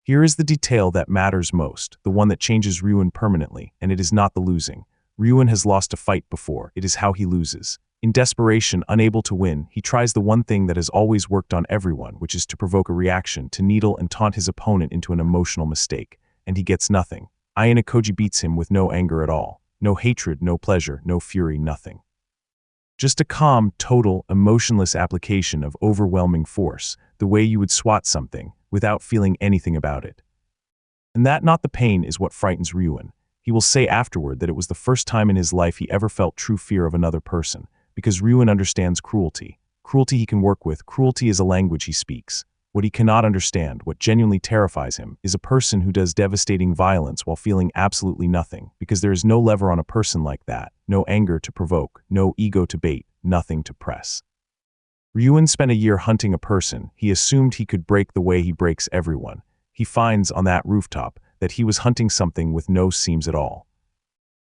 Here is the detail that matters most, the one that changes Ryuen permanently, and it is not the losing. Ryuen has lost a fight before, it is how he loses. In desperation, unable to win, he tries the one thing that has always worked on everyone, which is to provoke a reaction, to needle and taunt his opponent into an emotional mistake. And he gets nothing. Ayanokoji beats him with no anger at all. No hatred, no pleasure, no fury, nothing. Just a calm, total, emotionless application of overwhelming force, the way you would swat something, without feeling anything about it. And that, not the pain, is what frightens Ryuen. He will say afterward that it was the first time in his life he ever felt true fear of another person, because Ryuen understands cruelty. Cruelty he can work with, cruelty is a language he speaks. What he cannot understand, what genuinely terrifies him, is a person who does devastating violence while feeling absolutely nothing, because there is no lever on a person like that, no anger to provoke, no ego to bait, nothing to press. Ryuen spent a year hunting a person. He assumed he could break the way he breaks everyone. He finds on that rooftop that he was hunting something with no seams at all.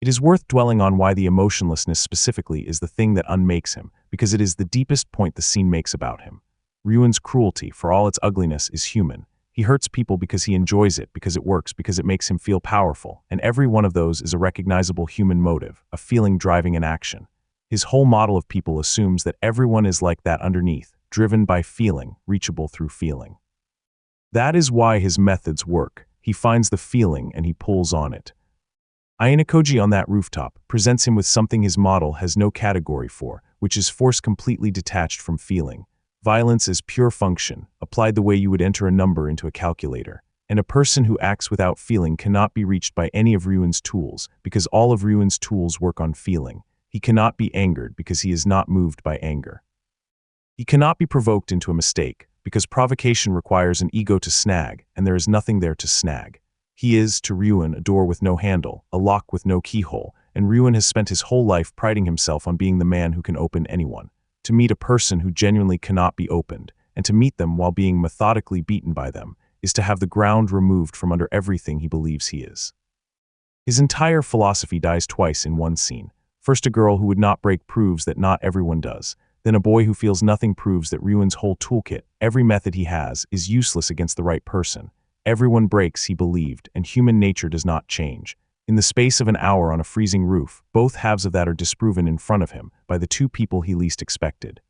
It is worth dwelling on why the emotionlessness specifically is the thing that unmakes him, because it is the deepest point the scene makes about him. Ryuen's cruelty, for all its ugliness, is human. He hurts people because he enjoys it, because it works, because it makes him feel powerful, and every one of those is a recognizable human motive, a feeling driving an action. His whole model of people assumes that everyone is like that underneath, driven by feeling, reachable through feeling. That is why his methods work. He finds the feeling and he pulls on it. Ayanokoji on that rooftop presents him with something his model has no category for, which is force completely detached from feeling. Violence is pure function, applied the way you would enter a number into a calculator. And a person who acts without feeling cannot be reached by any of Ryuen's tools, because all of Ryuen's tools work on feeling. He cannot be angered because he is not moved by anger. He cannot be provoked into a mistake, because provocation requires an ego to snag, and there is nothing there to snag. He is, to Ryuen, a door with no handle, a lock with no keyhole, and Ryuen has spent his whole life priding himself on being the man who can open anyone. To meet a person who genuinely cannot be opened, and to meet them while being methodically beaten by them, is to have the ground removed from under everything he believes he is. His entire philosophy dies twice in one scene. First, a girl who would not break proves that not everyone does. Then a boy who feels nothing proves that Ryuen's whole toolkit, every method he has, is useless against the right person. Everyone breaks, he believed, and human nature does not change. In the space of an hour on a freezing roof, both halves of that are disproven in front of him by the two people he least expected.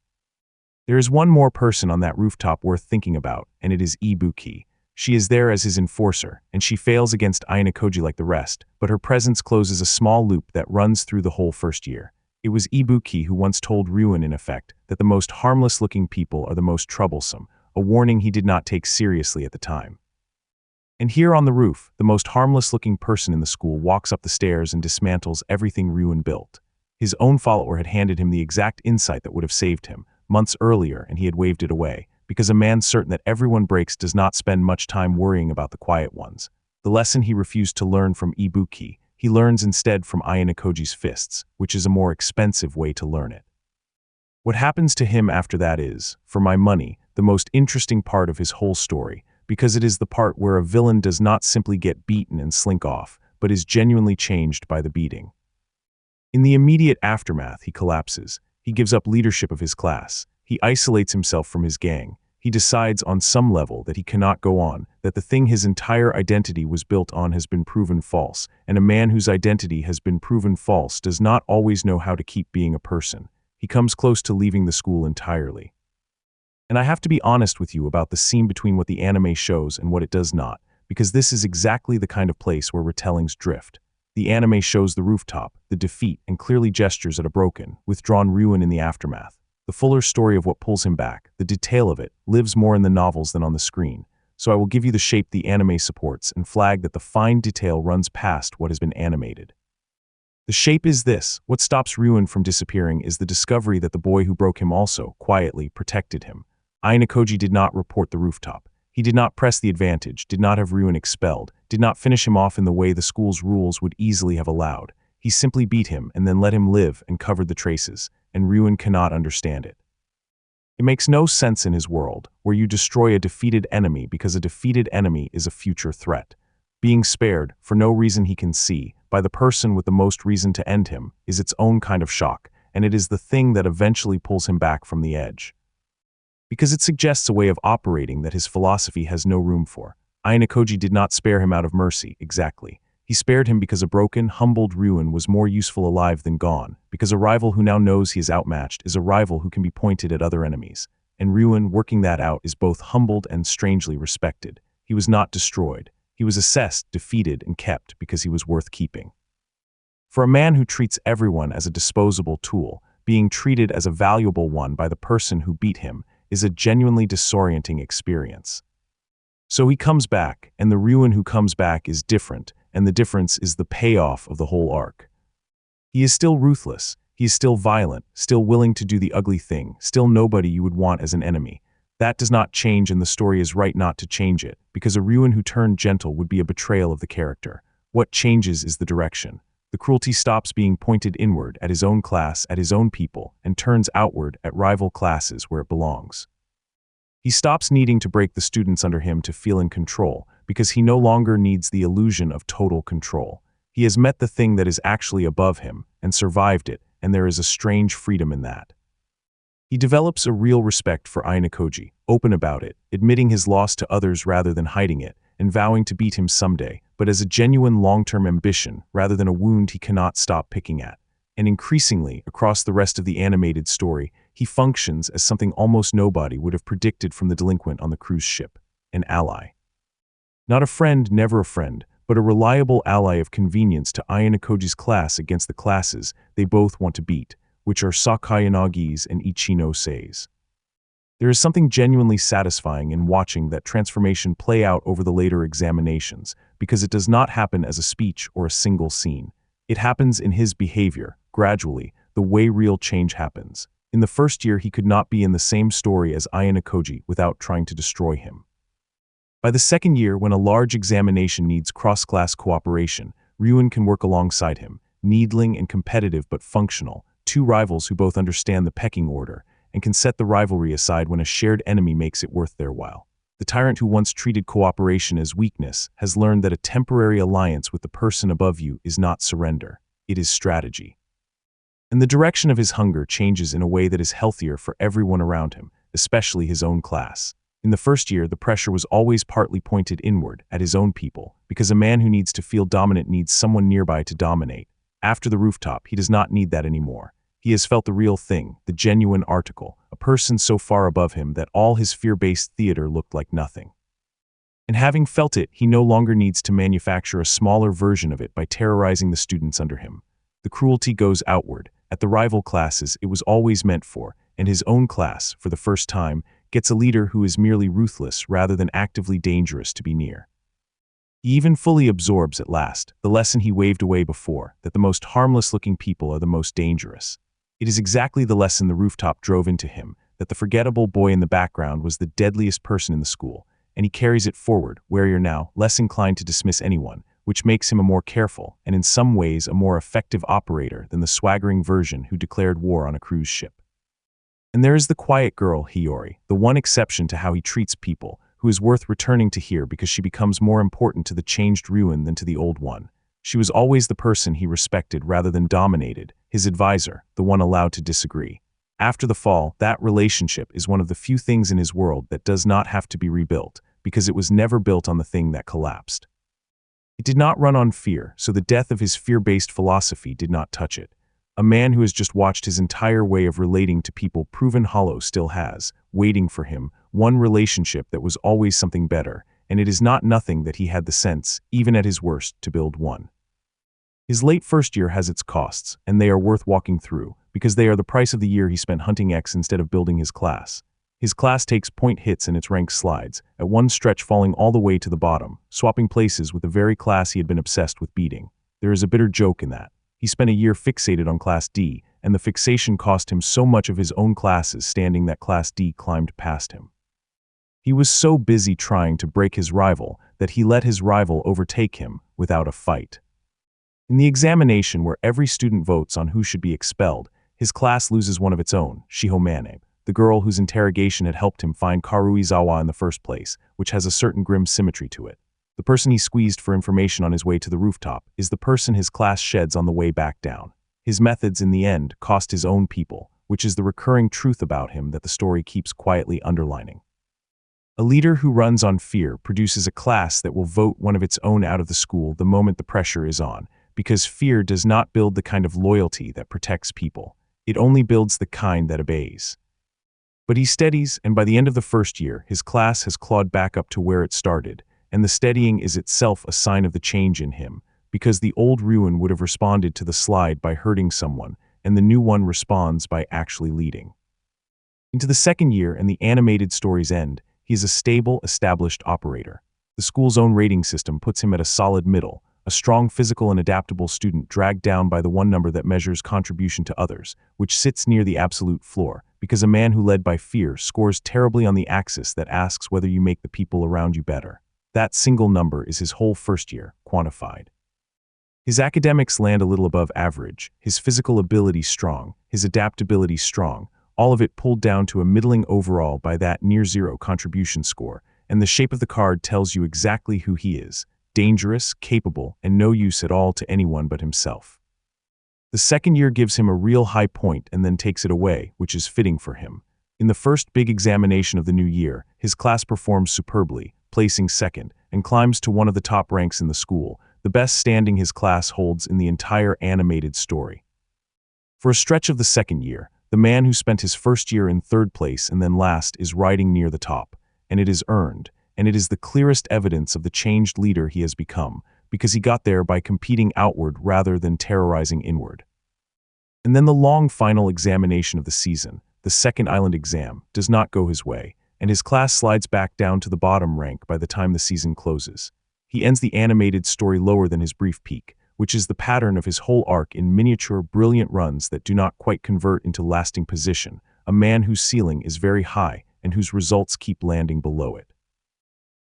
There is one more person on that rooftop worth thinking about, and it is Ibuki. She is there as his enforcer, and she fails against Ayanokoji like the rest, but her presence closes a small loop that runs through the whole first year. It was Ibuki who once told Ryuen, in effect, that the most harmless-looking people are the most troublesome, a warning he did not take seriously at the time. And here on the roof, the most harmless-looking person in the school walks up the stairs and dismantles everything Ryuen built. His own follower had handed him the exact insight that would have saved him, months earlier, and he had waved it away, because a man certain that everyone breaks does not spend much time worrying about the quiet ones. The lesson he refused to learn from Ibuki, he learns instead from Ayanokoji's fists, which is a more expensive way to learn it. What happens to him after that is, for my money, the most interesting part of his whole story, because it is the part where a villain does not simply get beaten and slink off, but is genuinely changed by the beating. In the immediate aftermath, he collapses. He gives up leadership of his class. He isolates himself from his gang. He decides on some level that he cannot go on, that the thing his entire identity was built on has been proven false, and a man whose identity has been proven false does not always know how to keep being a person. He comes close to leaving the school entirely. And I have to be honest with you about the scene between what the anime shows and what it does not, because this is exactly the kind of place where retellings drift. The anime shows the rooftop, the defeat, and clearly gestures at a broken, withdrawn Ryuen in the aftermath. The fuller story of what pulls him back, the detail of it, lives more in the novels than on the screen, so I will give you the shape the anime supports and flag that the fine detail runs past what has been animated. The shape is this: what stops Ryuen from disappearing is the discovery that the boy who broke him also, quietly, protected him. Ayanokoji did not report the rooftop. He did not press the advantage, did not have Ryuen expelled, did not finish him off in the way the school's rules would easily have allowed. He simply beat him and then let him live and covered the traces, and Ryuen cannot understand it. It makes no sense in his world, where you destroy a defeated enemy because a defeated enemy is a future threat. Being spared, for no reason he can see, by the person with the most reason to end him, is its own kind of shock, and it is the thing that eventually pulls him back from the edge. Because it suggests a way of operating that his philosophy has no room for. Ayanokoji did not spare him out of mercy, exactly. He spared him because a broken, humbled Ryuen was more useful alive than gone, because because a rival who now knows he is outmatched is a rival who can be pointed at other enemies. And Ryuen, working that out, is both humbled and strangely respected. He was not destroyed. He was assessed, defeated, and kept because he was worth keeping. For a man who treats everyone as a disposable tool, being treated as a valuable one by the person who beat him is a genuinely disorienting experience. So he comes back, and the Ryuen who comes back is different, and the difference is the payoff of the whole arc. He is still ruthless, he is still violent, still willing to do the ugly thing, still nobody you would want as an enemy. That does not change, and the story is right not to change it, because a Ryuen who turned gentle would be a betrayal of the character. What changes is the direction. The cruelty stops being pointed inward at his own class, at his own people, and turns outward at rival classes where it belongs. He stops needing to break the students under him to feel in control, because he no longer needs the illusion of total control. He has met the thing that is actually above him, and survived it, and there is a strange freedom in that. He develops a real respect for Ayanokoji, open about it, admitting his loss to others rather than hiding it, and vowing to beat him someday, but as a genuine long-term ambition rather than a wound he cannot stop picking at. And increasingly, across the rest of the animated story, he functions as something almost nobody would have predicted from the delinquent on the cruise ship, an ally. Not a friend, never a friend, but a reliable ally of convenience to Ayanokoji's class against the classes they both want to beat, which are Sakayanagi's and Ichinosei's. There is something genuinely satisfying in watching that transformation play out over the later examinations, because it does not happen as a speech or a single scene. It happens in his behavior, gradually, the way real change happens. In the first year, he could not be in the same story as Ayanokoji without trying to destroy him. By the second year, when a large examination needs cross-class cooperation, Ryuen can work alongside him, needling and competitive but functional, two rivals who both understand the pecking order, and can set the rivalry aside when a shared enemy makes it worth their while. The tyrant who once treated cooperation as weakness has learned that a temporary alliance with the person above you is not surrender, it is strategy. And the direction of his hunger changes in a way that is healthier for everyone around him, especially his own class. In the first year, the pressure was always partly pointed inward, at his own people, because a man who needs to feel dominant needs someone nearby to dominate. After the rooftop, he does not need that anymore. He has felt the real thing, the genuine article, a person so far above him that all his fear-based theater looked like nothing. And having felt it, he no longer needs to manufacture a smaller version of it by terrorizing the students under him. The cruelty goes outward, at the rival classes it was always meant for, and his own class, for the first time, gets a leader who is merely ruthless rather than actively dangerous to be near. He even fully absorbs at last the lesson he waved away before, that the most harmless-looking people are the most dangerous. It is exactly the lesson the rooftop drove into him, that the forgettable boy in the background was the deadliest person in the school, and he carries it forward, where you're now less inclined to dismiss anyone, which makes him a more careful, and in some ways a more effective operator than the swaggering version who declared war on a cruise ship. And there is the quiet girl, Hiyori, the one exception to how he treats people, who is worth returning to here because she becomes more important to the changed Ryuen than to the old one. She was always the person he respected rather than dominated, his advisor, the one allowed to disagree. After the fall, that relationship is one of the few things in his world that does not have to be rebuilt, because it was never built on the thing that collapsed. It did not run on fear, so the death of his fear-based philosophy did not touch it. A man who has just watched his entire way of relating to people proven hollow still has, waiting for him, one relationship that was always something better, and it is not nothing that he had the sense, even at his worst, to build one. His late first year has its costs, and they are worth walking through, because they are the price of the year he spent hunting X instead of building his class. His class takes point hits and its rank slides, at one stretch falling all the way to the bottom, swapping places with the very class he had been obsessed with beating. There is a bitter joke in that. He spent a year fixated on Class D, and the fixation cost him so much of his own classes standing that Class D climbed past him. He was so busy trying to break his rival that he let his rival overtake him without a fight. In the examination where every student votes on who should be expelled, his class loses one of its own, Shihomane, the girl whose interrogation had helped him find Karuizawa in the first place, which has a certain grim symmetry to it. The person he squeezed for information on his way to the rooftop is the person his class sheds on the way back down. His methods in the end cost his own people, which is the recurring truth about him that the story keeps quietly underlining. A leader who runs on fear produces a class that will vote one of its own out of the school the moment the pressure is on, because fear does not build the kind of loyalty that protects people. It only builds the kind that obeys. But he steadies, and by the end of the first year, his class has clawed back up to where it started, and the steadying is itself a sign of the change in him, because the old Ryuen would have responded to the slide by hurting someone, and the new one responds by actually leading. Into the second year and the animated story's end, he is a stable, established operator. The school's own rating system puts him at a solid middle, a strong physical and adaptable student dragged down by the one number that measures contribution to others, which sits near the absolute floor, because a man who led by fear scores terribly on the axis that asks whether you make the people around you better. That single number is his whole first year, quantified. His academics land a little above average, his physical ability strong, his adaptability strong, all of it pulled down to a middling overall by that near-zero contribution score, and the shape of the card tells you exactly who he is: dangerous, capable, and no use at all to anyone but himself. The second year gives him a real high point and then takes it away, which is fitting for him. In the first big examination of the new year, his class performs superbly, placing second, and climbs to one of the top ranks in the school, the best standing his class holds in the entire animated story. For a stretch of the second year, the man who spent his first year in third place and then last is riding near the top, and it is earned, and it is the clearest evidence of the changed leader he has become, because he got there by competing outward rather than terrorizing inward. And then the long final examination of the season, the second island exam, does not go his way, and his class slides back down to the bottom rank by the time the season closes. He ends the animated story lower than his brief peak, which is the pattern of his whole arc in miniature, brilliant runs that do not quite convert into lasting position, a man whose ceiling is very high and whose results keep landing below it.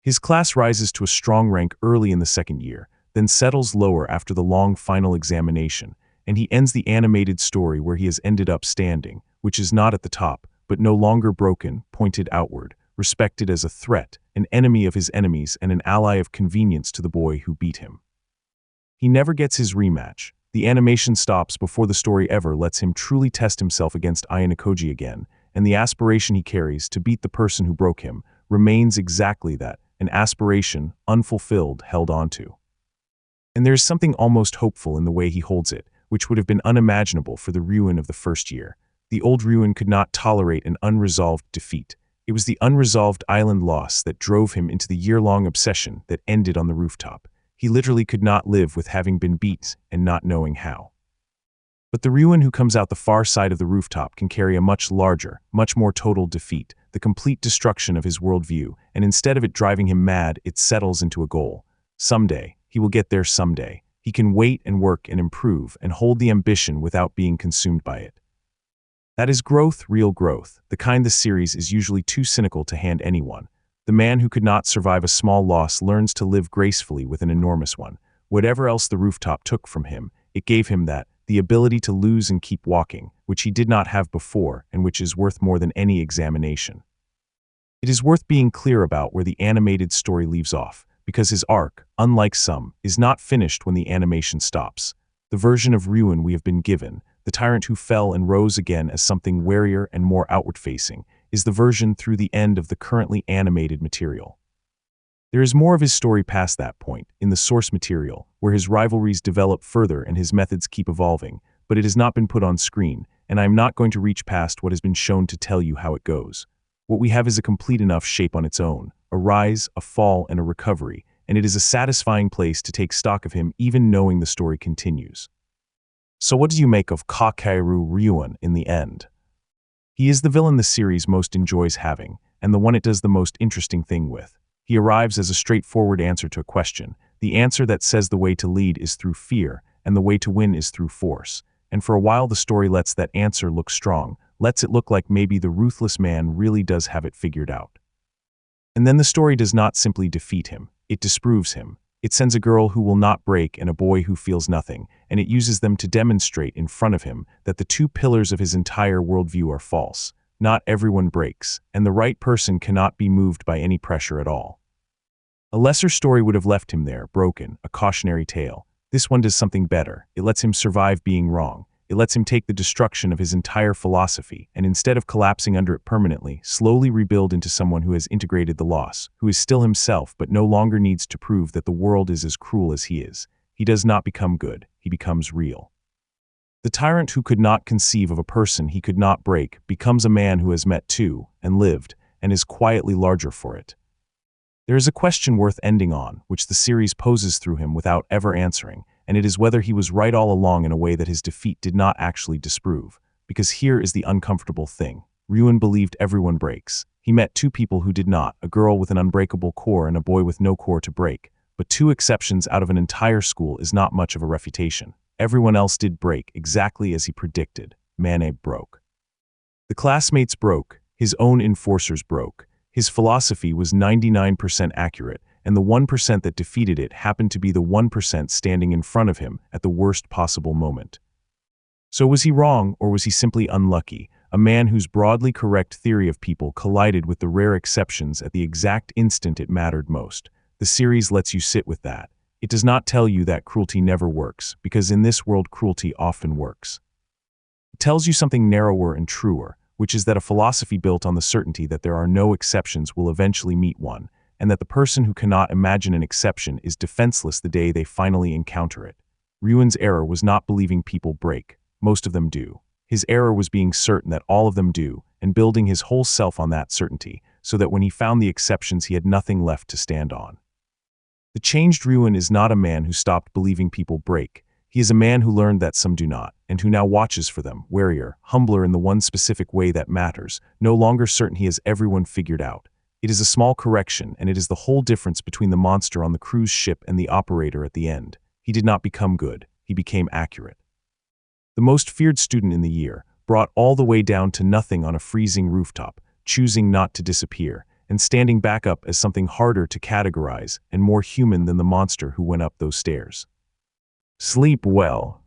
His class rises to a strong rank early in the second year, then settles lower after the long final examination, and he ends the animated story where he has ended up standing, which is not at the top, but no longer broken, pointed outward, respected as a threat, an enemy of his enemies and an ally of convenience to the boy who beat him. He never gets his rematch. The animation stops before the story ever lets him truly test himself against Ayanokoji again, and the aspiration he carries to beat the person who broke him remains exactly that, an aspiration, unfulfilled, held onto. And there is something almost hopeful in the way he holds it, which would have been unimaginable for the Ryuen of the first year. The old Ryuen could not tolerate an unresolved defeat. It was the unresolved island loss that drove him into the year-long obsession that ended on the rooftop. He literally could not live with having been beat and not knowing how. But the Ryuen who comes out the far side of the rooftop can carry a much larger, much more total defeat, the complete destruction of his worldview, and instead of it driving him mad, it settles into a goal. Someday, he will get there someday. He can wait and work and improve and hold the ambition without being consumed by it. That is growth, real growth, the kind the series is usually too cynical to hand anyone. The man who could not survive a small loss learns to live gracefully with an enormous one. Whatever else the rooftop took from him, it gave him that, the ability to lose and keep walking, which he did not have before and which is worth more than any examination. It is worth being clear about where the animated story leaves off, because his arc, unlike some, is not finished when the animation stops. The version of Ryuen we have been given, the tyrant who fell and rose again as something warier and more outward-facing, is the version through the end of the currently animated material. There is more of his story past that point, in the source material, where his rivalries develop further and his methods keep evolving, but it has not been put on screen, and I am not going to reach past what has been shown to tell you how it goes. What we have is a complete enough shape on its own, a rise, a fall, and a recovery, and it is a satisfying place to take stock of him even knowing the story continues. So what do you make of Kakeru Ryuen in the end? He is the villain the series most enjoys having, and the one it does the most interesting thing with. He arrives as a straightforward answer to a question, the answer that says the way to lead is through fear, and the way to win is through force. And for a while the story lets that answer look strong, lets it look like maybe the ruthless man really does have it figured out. And then the story does not simply defeat him, it disproves him. It sends a girl who will not break and a boy who feels nothing, and it uses them to demonstrate in front of him that the two pillars of his entire worldview are false. Not everyone breaks, and the right person cannot be moved by any pressure at all. A lesser story would have left him there, broken, a cautionary tale. This one does something better. It lets him survive being wrong. It lets him take the destruction of his entire philosophy, and instead of collapsing under it permanently, slowly rebuild into someone who has integrated the loss, who is still himself but no longer needs to prove that the world is as cruel as he is. he does not become good, he becomes real. The tyrant who could not conceive of a person he could not break becomes a man who has met too, and lived, and is quietly larger for it. There is a question worth ending on, which the series poses through him without ever answering, and it is whether he was right all along in a way that his defeat did not actually disprove. Because here is the uncomfortable thing. Ryuen believed everyone breaks. He met two people who did not, a girl with an unbreakable core and a boy with no core to break. But two exceptions out of an entire school is not much of a refutation. Everyone else did break exactly as he predicted. Mane broke. The classmates broke. His own enforcers broke. His philosophy was 99% accurate, and the 1% that defeated it happened to be the 1% standing in front of him at the worst possible moment. So was he wrong, or was he simply unlucky, a man whose broadly correct theory of people collided with the rare exceptions at the exact instant it mattered most? The series lets you sit with that. It does not tell you that cruelty never works, because in this world cruelty often works. It tells you something narrower and truer, which is that a philosophy built on the certainty that there are no exceptions will eventually meet one, and that the person who cannot imagine an exception is defenseless the day they finally encounter it. Ryuen's error was not believing people break. Most of them do. His error was being certain that all of them do, and building his whole self on that certainty, so that when he found the exceptions he had nothing left to stand on. The changed Ryuen is not a man who stopped believing people break. He is a man who learned that some do not, and who now watches for them, warier, humbler in the one specific way that matters, no longer certain he has everyone figured out. It is a small correction, and it is the whole difference between the monster on the cruise ship and the operator at the end. He did not become good, he became accurate. The most feared student in the year, brought all the way down to nothing on a freezing rooftop, choosing not to disappear, and standing back up as something harder to categorize and more human than the monster who went up those stairs. Sleep well.